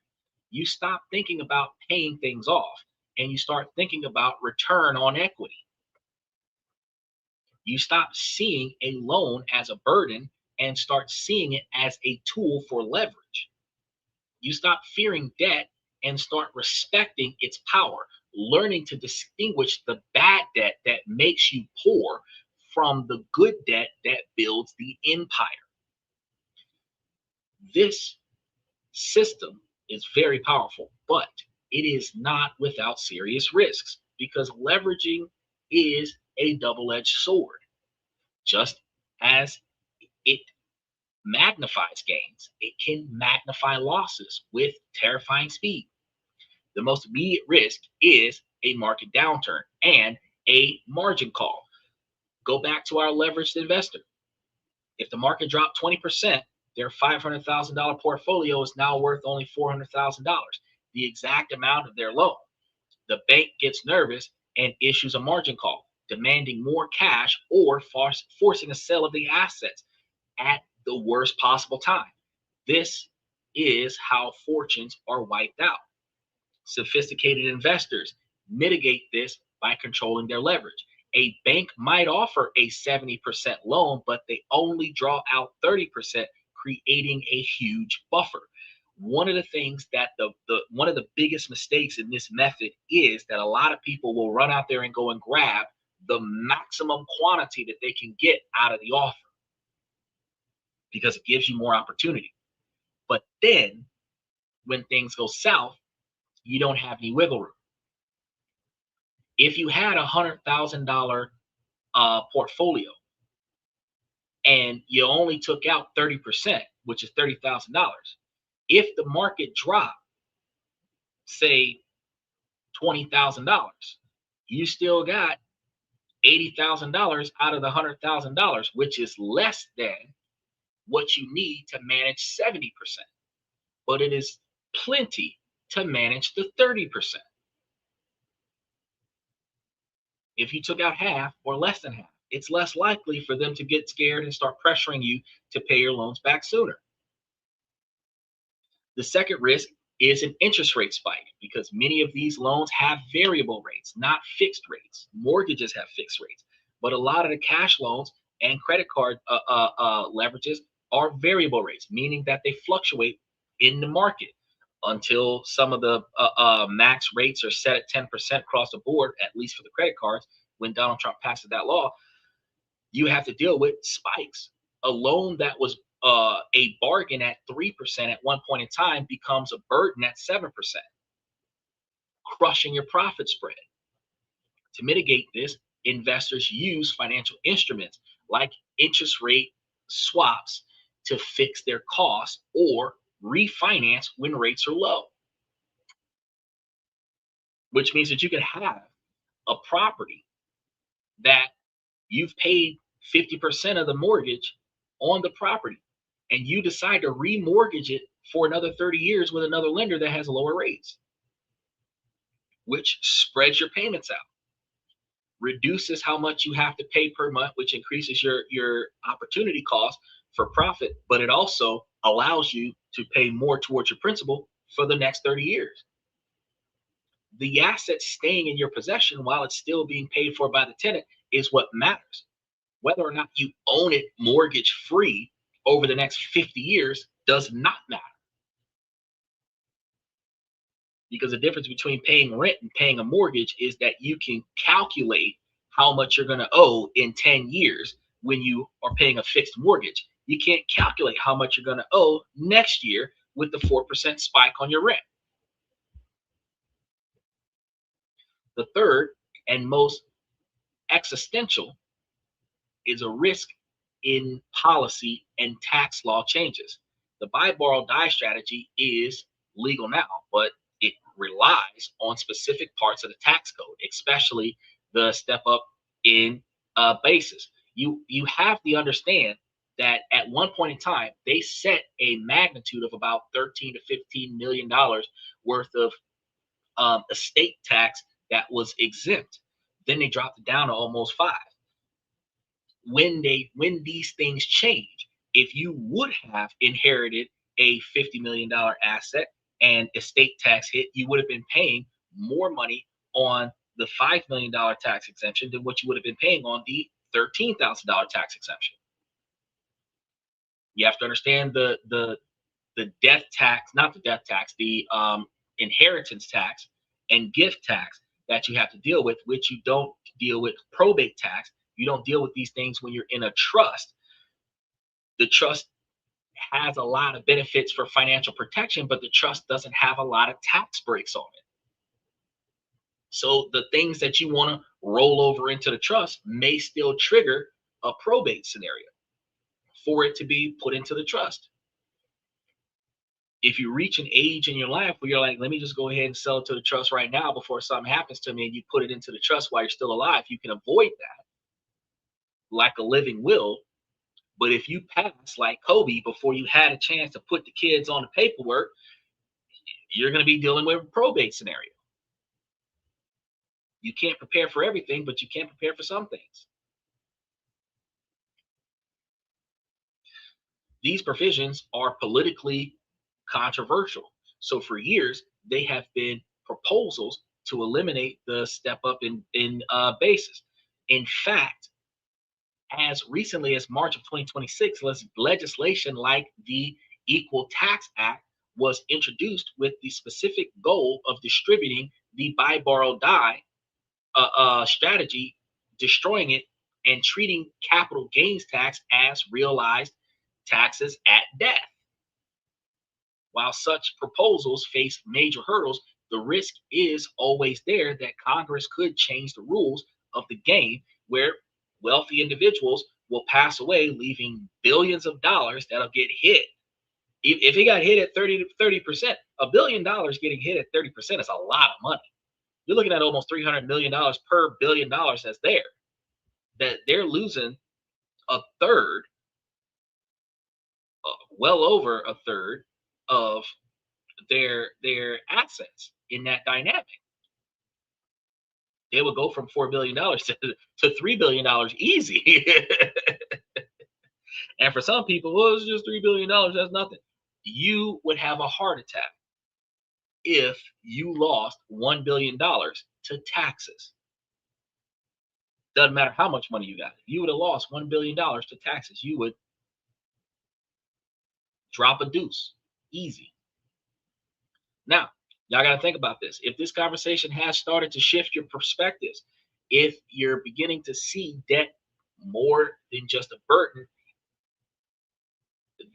You stop thinking about paying things off and you start thinking about return on equity. You stop seeing a loan as a burden and start seeing it as a tool for leverage. You stop fearing debt and start respecting its power, learning to distinguish the bad debt that makes you poor from the good debt that builds the empire. This system is very powerful, but it is not without serious risks, because leveraging is a double-edged sword. Just as it magnifies gains, it can magnify losses with terrifying speed. The most immediate risk is a market downturn and a margin call. Go back to our leveraged investor. If the market dropped 20%, their $500,000 portfolio is now worth only $400,000. the exact amount of their loan. The bank gets nervous and issues a margin call, demanding more cash or forcing a sale of the assets at the worst possible time. This is how fortunes are wiped out. Sophisticated investors mitigate this by controlling their leverage. A bank might offer a 70% loan, but they only draw out 30%, creating a huge buffer. One of the things that the one of the biggest mistakes in this method is that a lot of people will run out there and go and grab the maximum quantity that they can get out of the offer because it gives you more opportunity. But then when things go south, you don't have any wiggle room. If you had $100,000 portfolio and you only took out 30%, which is $30,000, if the market dropped, say $20,000, you still got $80,000 out of the $100,000, which is less than what you need to manage 70%, but it is plenty to manage the 30%. If you took out half or less than half, it's less likely for them to get scared and start pressuring you to pay your loans back sooner. The second risk is an interest rate spike because many of these loans have variable rates, not fixed rates. Mortgages have fixed rates, but a lot of the cash loans and credit card leverages are variable rates, meaning that they fluctuate in the market until some of the max rates are set at 10% across the board, at least for the credit cards. When Donald Trump passes that law, you have to deal with spikes. A loan that was a bargain at 3% at one point in time becomes a burden at 7%, crushing your profit spread. To mitigate this, investors use financial instruments like interest rate swaps to fix their costs or refinance when rates are low, which means that you can have a property that you've paid 50% of the mortgage on the property and you decide to remortgage it for another 30 years with another lender that has lower rates, which spreads your payments out, reduces how much you have to pay per month, which increases your opportunity cost for profit, but it also allows you to pay more towards your principal for the next 30 years. The asset staying in your possession while it's still being paid for by the tenant is what matters. Whether or not you own it mortgage free over the next 50 years does not matter. Because the difference between paying rent and paying a mortgage is that you can calculate how much you're going to owe in 10 years when you are paying a fixed mortgage. You can't calculate how much you're going to owe next year with the 4% spike on your rent. The third and most existential is a risk in policy and tax law changes. The buy, borrow, die strategy is legal now, but it relies on specific parts of the tax code, especially the step up in basis. You have to understand that at one point in time, they set a magnitude of about 13 to $15 million worth of estate tax that was exempt. Then they dropped it down to almost 5. When these things change, if you would have inherited a $50 million asset and estate tax hit, you would have been paying more money on the $5 million tax exemption than what you would have been paying on the $13,000 tax exemption. You have to understand the death tax, not the death tax, the inheritance tax and gift tax that you have to deal with, which you don't deal with probate tax. You don't deal with these things when you're in a trust. The trust has a lot of benefits for financial protection, but the trust doesn't have a lot of tax breaks on it. So the things that you want to roll over into the trust may still trigger a probate scenario for it to be put into the trust. If you reach an age in your life where you're like, let me just go ahead and sell it to the trust right now before something happens to me, and you put it into the trust while you're still alive, you can avoid that like a living will. But if you pass like Kobe before you had a chance to put the kids on the paperwork, you're going to be dealing with a probate scenario. You can't prepare for everything, but you can prepare for some things. These provisions are politically controversial. So for years, they have been proposals to eliminate the step up in basis. In fact, as recently as March of 2026, legislation like the Equal Tax Act was introduced with the specific goal of distributing the buy, borrow, die strategy, destroying it, and treating capital gains tax as realized taxes at death. While such proposals face major hurdles, the risk is always there that Congress could change the rules of the game where wealthy individuals will pass away, leaving billions of dollars that'll get hit. If it got hit at 30%, $1 billion getting hit at 30% is a lot of money. You're looking at almost $300 million per $1 billion that's there. That they're losing a third, well over a third of their assets in that dynamic. They would go from $4 billion to $3 billion easy. And for some people, well, it's just $3 billion. That's nothing. You would have a heart attack if you lost $1 billion to taxes. Doesn't matter how much money you got. If you would have lost $1 billion to taxes, you would drop a deuce easy. Now, y'all got to think about this. If this conversation has started to shift your perspectives, if you're beginning to see debt more than just a burden,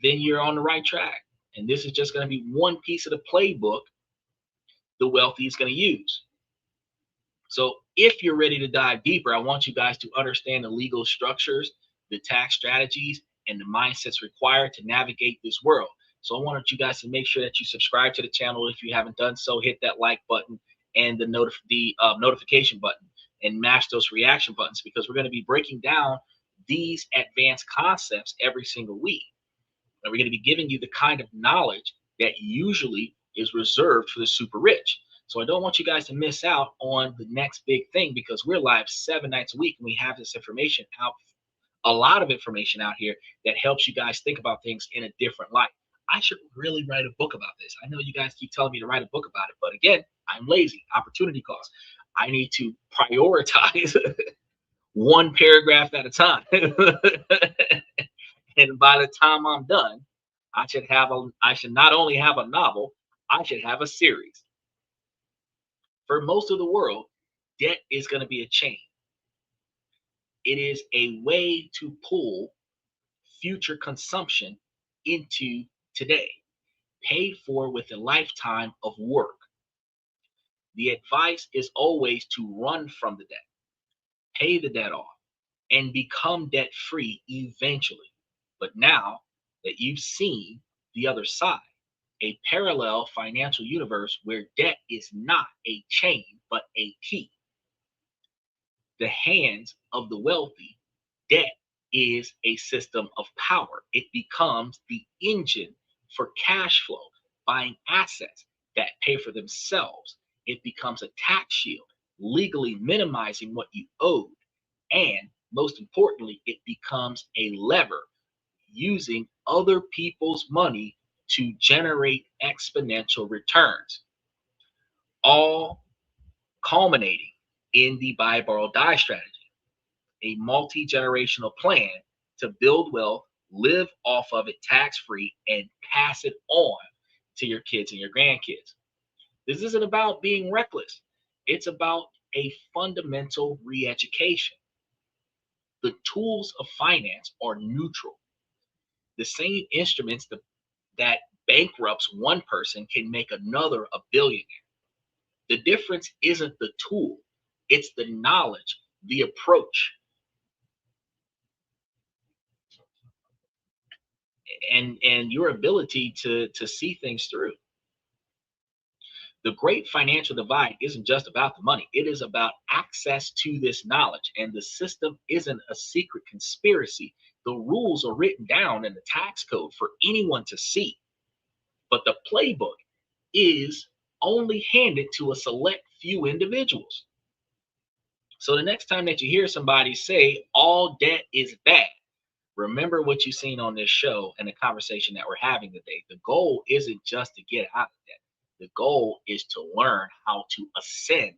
then you're on the right track. And this is just going to be one piece of the playbook the wealthy is going to use. So if you're ready to dive deeper, I want you guys to understand the legal structures, the tax strategies, and the mindsets required to navigate this world. So I wanted you guys to make sure that you subscribe to the channel. If you haven't done so, hit that like button and the notification button and mash those reaction buttons, because we're going to be breaking down these advanced concepts every single week. And we're going to be giving you the kind of knowledge that usually is reserved for the super rich. So I don't want you guys to miss out on the next big thing, because we're live 7 nights a week and we have this information out, a lot of information out here that helps you guys think about things in a different light. I should really write a book about this. I know you guys keep telling me to write a book about it, but again, I'm lazy. Opportunity cost. I need to prioritize one paragraph at a time. And by the time I'm done, I should not only have a novel, I should have a series. For most of the world, debt is going to be a chain. It is a way to pull future consumption into today, paid for with a lifetime of work. The advice is always to run from the debt, pay the debt off, and become debt free eventually. But now that you've seen the other side, a parallel financial universe where debt is not a chain but a key. The hands of the wealthy, debt is a system of power. It becomes the engine for cash flow, buying assets that pay for themselves. It becomes a tax shield, legally minimizing what you owed. And most importantly, it becomes a lever, using other people's money to generate exponential returns, all culminating in the buy, borrow, die strategy, a multi-generational plan to build wealth, live off of it tax-free, and pass it on to your kids and your grandkids. This isn't about being reckless. It's about a fundamental re-education. The tools of finance are neutral. The same instruments that bankrupts one person can make another a billionaire. The difference isn't the tool, it's the knowledge, the approach, and your ability to see things through. The great financial divide isn't just about the money. It is about access to this knowledge. And the system isn't a secret conspiracy. The rules are written down in the tax code for anyone to see. But the playbook is only handed to a select few individuals. So the next time that you hear somebody say all debt is bad, remember what you've seen on this show and the conversation that we're having today. The goal isn't just to get out of debt. The goal is to learn how to ascend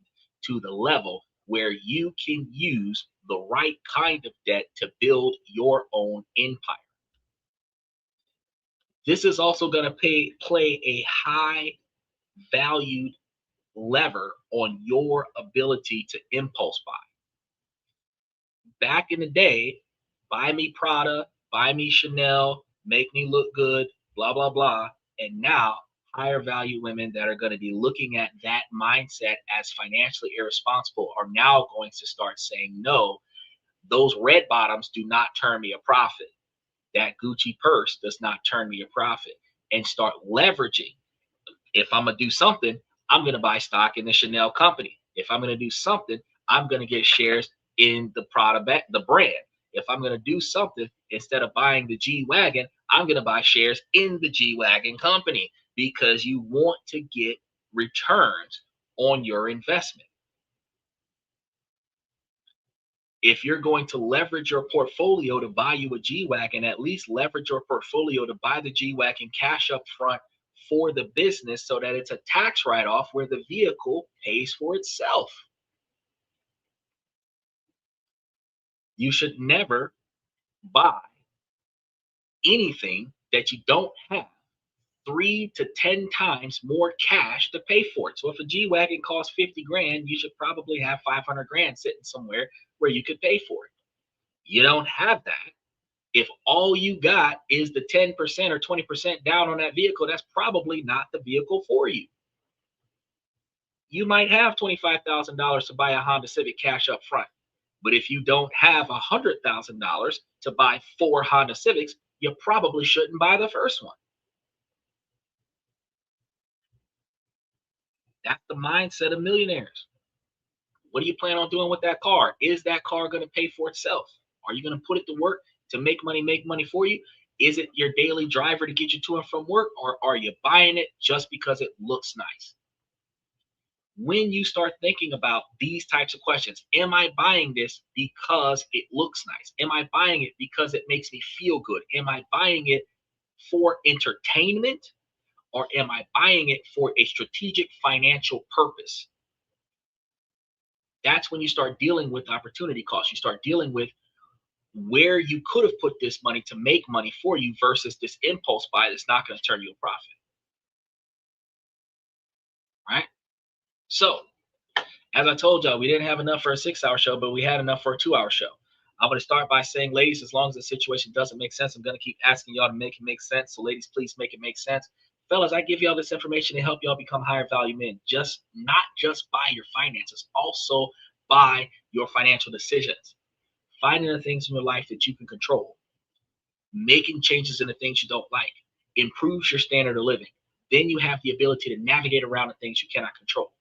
to the level where you can use the right kind of debt to build your own empire. This is also going to play a high valued lever on your ability to impulse buy. Back in the day, buy me Prada, buy me Chanel, make me look good, blah, blah, blah. And now, higher value women that are going to be looking at that mindset as financially irresponsible are now going to start saying, no, those red bottoms do not turn me a profit. That Gucci purse does not turn me a profit. And start leveraging. If I'm going to do something, I'm going to buy stock in the Chanel company. If I'm going to do something, I'm going to get shares in the Prada, the brand. If I'm going to do something, instead of buying the G-Wagon, I'm going to buy shares in the G-Wagon company, because you want to get returns on your investment. If you're going to leverage your portfolio to buy you a G-Wagon, at least leverage your portfolio to buy the G-Wagon cash up front for the business, so that it's a tax write-off where the vehicle pays for itself. You should never buy anything that you don't have 3 to 10 times more cash to pay for it. So if a G-Wagon costs 50 grand, you should probably have 500 grand sitting somewhere where you could pay for it. You don't have that. If all you got is the 10% or 20% down on that vehicle, that's probably not the vehicle for you. You might have $25,000 to buy a Honda Civic cash up front. But if you don't have $100,000 to buy 4 Honda Civics, you probably shouldn't buy the first one. That's the mindset of millionaires. What do you plan on doing with that car? Is that car going to pay for itself? Are you going to put it to work to make money for you? Is it your daily driver to get you to and from work? Or are you buying it just because it looks nice? When you start thinking about these types of questions, am I buying this because it looks nice? Am I buying it because it makes me feel good? Am I buying it for entertainment? Or am I buying it for a strategic financial purpose? That's when you start dealing with opportunity costs. You start dealing with where you could have put this money to make money for you versus this impulse buy that's not going to turn you a profit. Right? So, as I told y'all, we didn't have enough for a 6-hour show, but we had enough for a 2-hour show. I'm going to start by saying, ladies, as long as the situation doesn't make sense, I'm going to keep asking y'all to make it make sense. So, ladies, please make it make sense. Fellas, I give y'all this information to help y'all become higher value men. Not just by your finances, also by your financial decisions. Finding the things in your life that you can control. Making changes in the things you don't like. Improves your standard of living. Then you have the ability to navigate around the things you cannot control.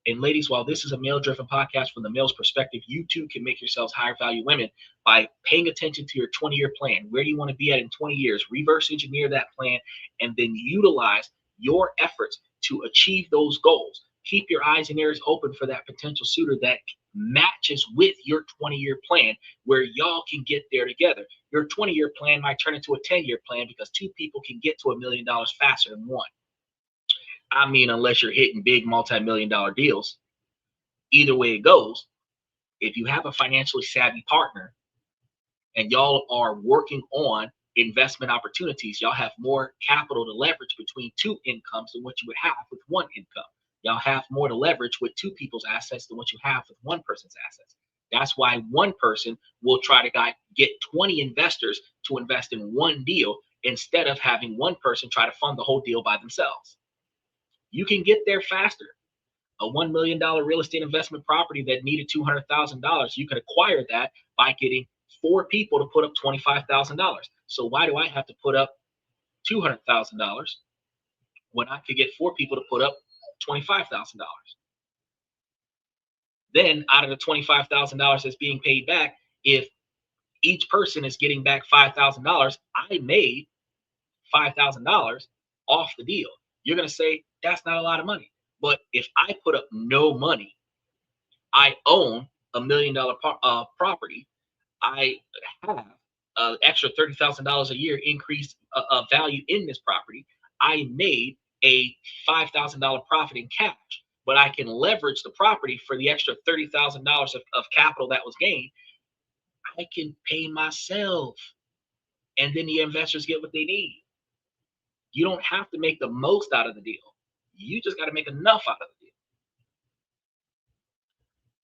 And ladies, while this is a male-driven podcast from the male's perspective, you too can make yourselves higher value women by paying attention to your 20-year plan. Where do you want to be at in 20 years? Reverse engineer that plan and then utilize your efforts to achieve those goals. Keep your eyes and ears open for that potential suitor that matches with your 20-year plan, where y'all can get there together. Your 20-year plan might turn into a 10-year plan because 2 people can get to $1 million faster than one. I mean, unless you're hitting big multi-million-dollar deals. Either way it goes, if you have a financially savvy partner and y'all are working on investment opportunities, y'all have more capital to leverage between 2 incomes than what you would have with 1 income. Y'all have more to leverage with 2 people's assets than what you have with 1 person's assets. That's why 1 person will try to get 20 investors to invest in 1 deal instead of having 1 person try to fund the whole deal by themselves. You can get there faster. A $1 million real estate investment property that needed $200,000, you can acquire that by getting 4 people to put up $25,000. So why do I have to put up $200,000 when I could get 4 people to put up $25,000? Then out of the $25,000 that's being paid back, if each person is getting back $5,000, I made $5,000 off the deal. You're going to say, That's not a lot of money. But if I put up no money, I own $1 million property. I have extra $30,000 a year increased value in this property. I made a $5,000 profit in cash, but I can leverage the property for the extra $30,000 of capital that was gained. I can pay myself, and then the investors get what they need. You don't have to make the most out of the deal. You just got to make enough out of the deal.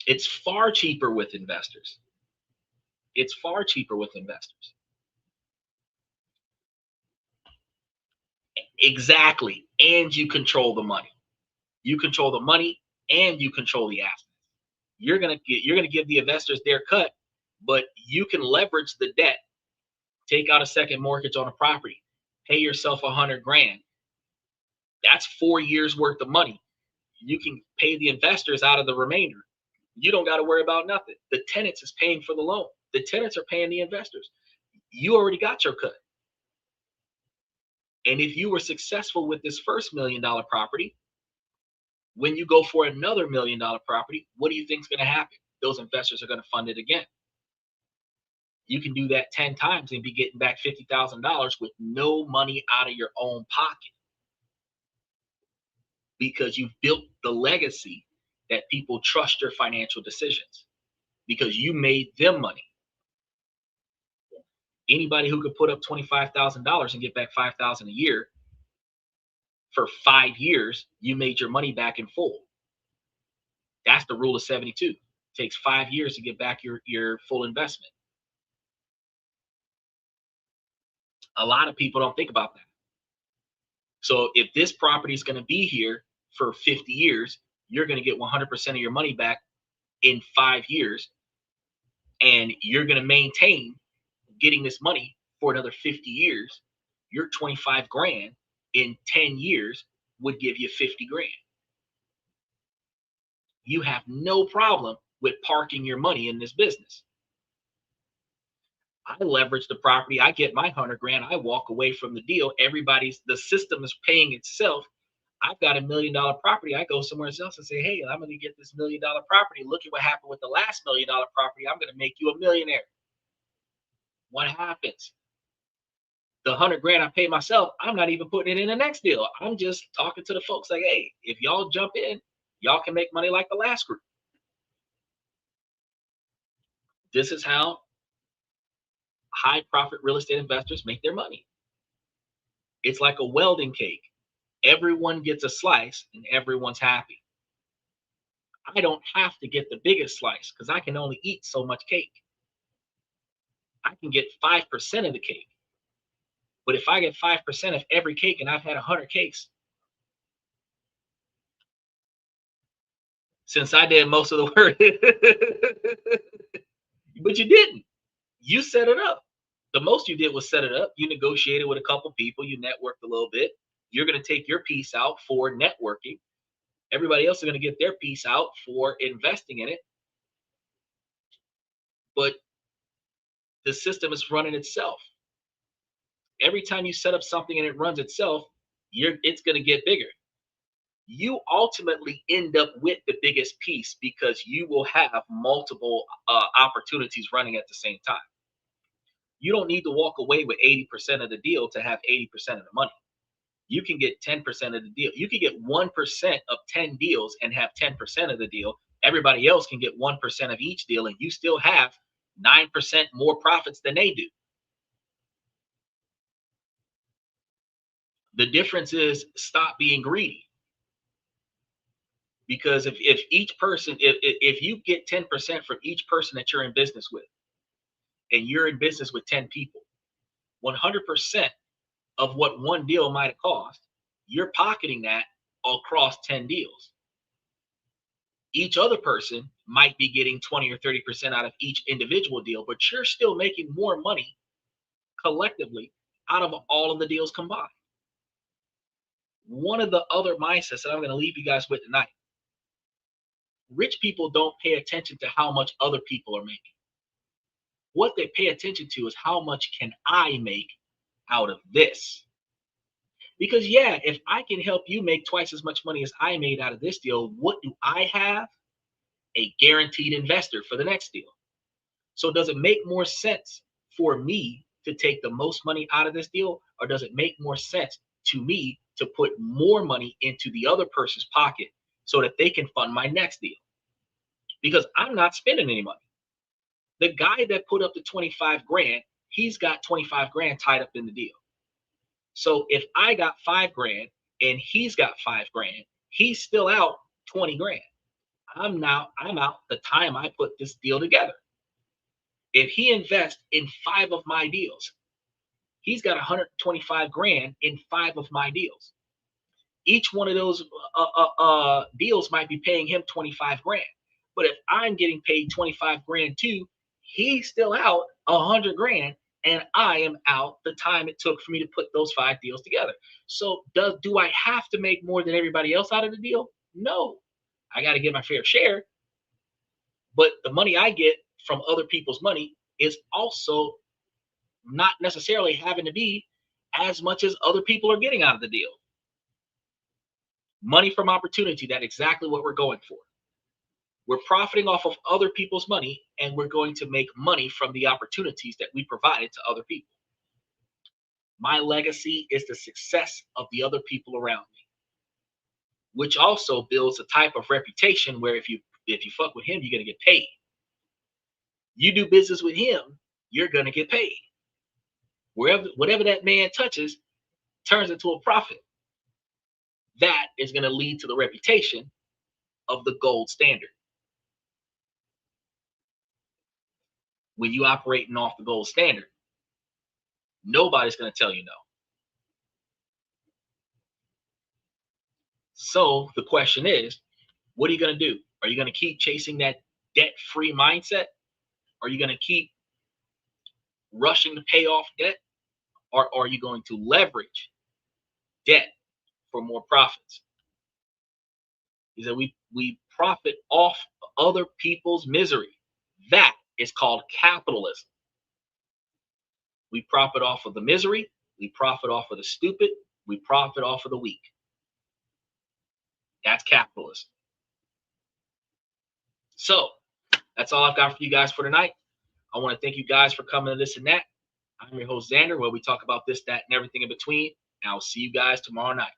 It's far cheaper with investors. It's far cheaper with investors. Exactly. And you control the money. You control the money and you control the assets. You're gonna give the investors their cut, but you can leverage the debt, take out a second mortgage on a property, pay yourself 100 grand. That's 4 years worth of money. You can pay the investors out of the remainder. You don't got to worry about nothing. The tenants is paying for the loan. The tenants are paying the investors. You already got your cut. And if you were successful with this first $1 million property, when you go for another $1 million property, what do you think is going to happen? Those investors are going to fund it again. You can do that 10 times and be getting back $50,000 with no money out of your own pocket, because you've built the legacy that people trust your financial decisions because you made them money. Anybody who could put up $25,000 and get back $5,000 a year for 5 years, you made your money back in full. That's the rule of 72. It takes 5 years to get back your full investment. A lot of people don't think about that. So if this property is going to be here for 50 years, you're going to get 100% of your money back in 5 years, and you're going to maintain getting this money for another 50 years. Your 25 grand in 10 years would give you 50 grand. You have no problem with parking your money in this business. I leverage the property. I get my 100 grand. I walk away from the deal. The system is paying itself. I've got $1 million property. I go somewhere else and say, hey, I'm going to get this $1 million property. Look at what happened with the last $1 million property. I'm going to make you a millionaire. What happens? The 100 grand I pay myself, I'm not even putting it in the next deal. I'm just talking to the folks like, hey, if y'all jump in, y'all can make money like the last group. This is how high profit real estate investors make their money. It's like a welding cake. Everyone gets a slice and everyone's happy. I don't have to get the biggest slice because I can only eat so much cake. I can get 5% of the cake. But if I get 5% of every cake and I've had 100 cakes, since I did most of the work, but you didn't. You set it up. The most you did was set it up. You negotiated with a couple people. You networked a little bit. You're going to take your piece out for networking. Everybody else is going to get their piece out for investing in it. But the system is running itself. Every time you set up something and it runs itself, it's going to get bigger. You ultimately end up with the biggest piece because you will have multiple opportunities running at the same time. You don't need to walk away with 80% of the deal to have 80% of the money. You can get 10% of the deal. You can get 1% of 10 deals and have 10% of the deal. Everybody else can get 1% of each deal, and you still have 9% more profits than they do. The difference is stop being greedy. Because if each person, if you get 10% from each person that you're in business with, and you're in business with 10 people, 100% of what one deal might have cost, you're pocketing that across 10 deals. Each other person might be getting 20 or 30% out of each individual deal, but you're still making more money collectively out of all of the deals combined. One of the other mindsets that I'm going to leave you guys with tonight: rich people don't pay attention to how much other people are making. What they pay attention to is how much can I make out of this. Because yeah, if I can help you make twice as much money as I made out of this deal, what do I have? A guaranteed investor for the next deal. So does it make more sense for me to take the most money out of this deal, or does it make more sense to me to put more money into the other person's pocket so that they can fund my next deal? Because I'm not spending any money. The guy that put up the 25 grand, he's got 25 grand tied up in the deal. So if I got 5 grand and he's got 5 grand, he's still out 20 grand. I'm out the time I put this deal together. If he invests in 5 of my deals, he's got 125 grand in 5 of my deals. Each one of those deals might be paying him 25 grand. But if I'm getting paid 25 grand too, he's still out 100 grand, and I am out the time it took for me to put those 5 deals together. So do I have to make more than everybody else out of the deal? No. I got to get my fair share. But the money I get from other people's money is also not necessarily having to be as much as other people are getting out of the deal. Money from opportunity, that's exactly what we're going for. We're profiting off of other people's money, and we're going to make money from the opportunities that we provided to other people. My legacy is the success of the other people around me, which also builds a type of reputation where if you fuck with him, you're going to get paid. You do business with him, you're going to get paid. Whatever that man touches turns into a profit. That is going to lead to the reputation of the gold standard. When you operating off the gold standard, nobody's going to tell you no. So the question is, what are you going to do? Are you going to keep chasing that debt-free mindset? Are you going to keep rushing to pay off debt? Or are you going to leverage debt for more profits? Is that we profit off other people's misery. That is called capitalism. We profit off of the misery. We profit off of the stupid. We profit off of the weak. That's capitalism. So that's all I've got for you guys for tonight. I want to thank you guys for coming to this and that. I'm your host, Xander, where we talk about this, that, and everything in between. And I'll see you guys tomorrow night.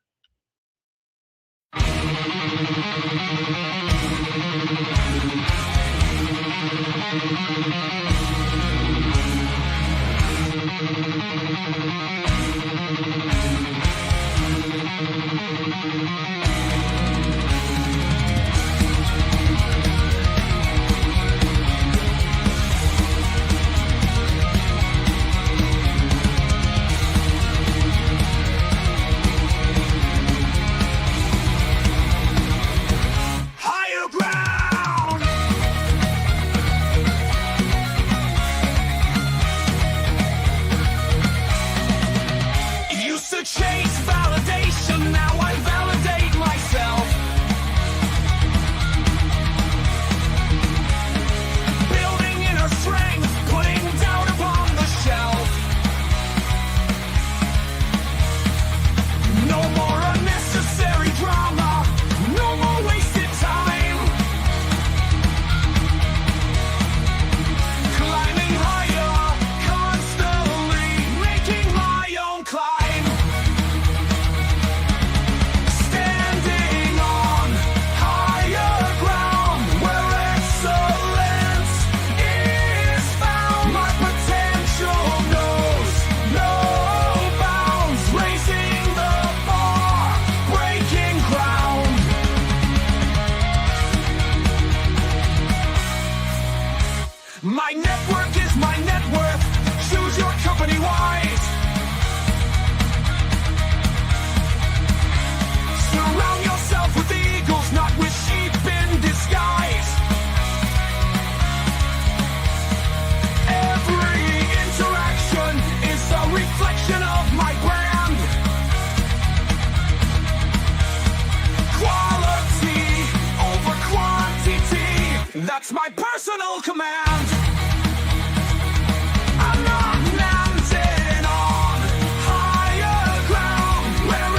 Chase validation, now I validate myself. Building inner strength, putting down upon the shelf. No more unnecessary drama, no more wasted time. Climbing higher, constantly making my own climb. My network is my net worth. Choose your company wise. Surround yourself with eagles, not with sheep in disguise. Every interaction is a reflection of my brand. Quality over quantity, that's my personal command. I'm not landing on higher ground where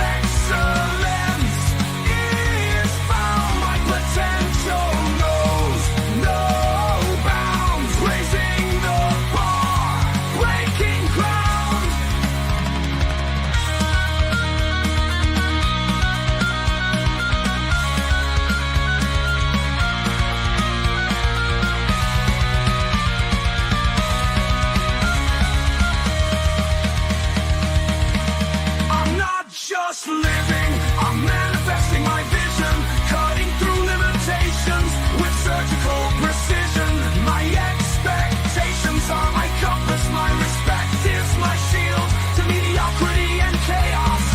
just living, I'm manifesting my vision, cutting through limitations with surgical precision. My expectations are my compass, my respect is my shield to mediocrity and chaos.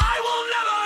I will never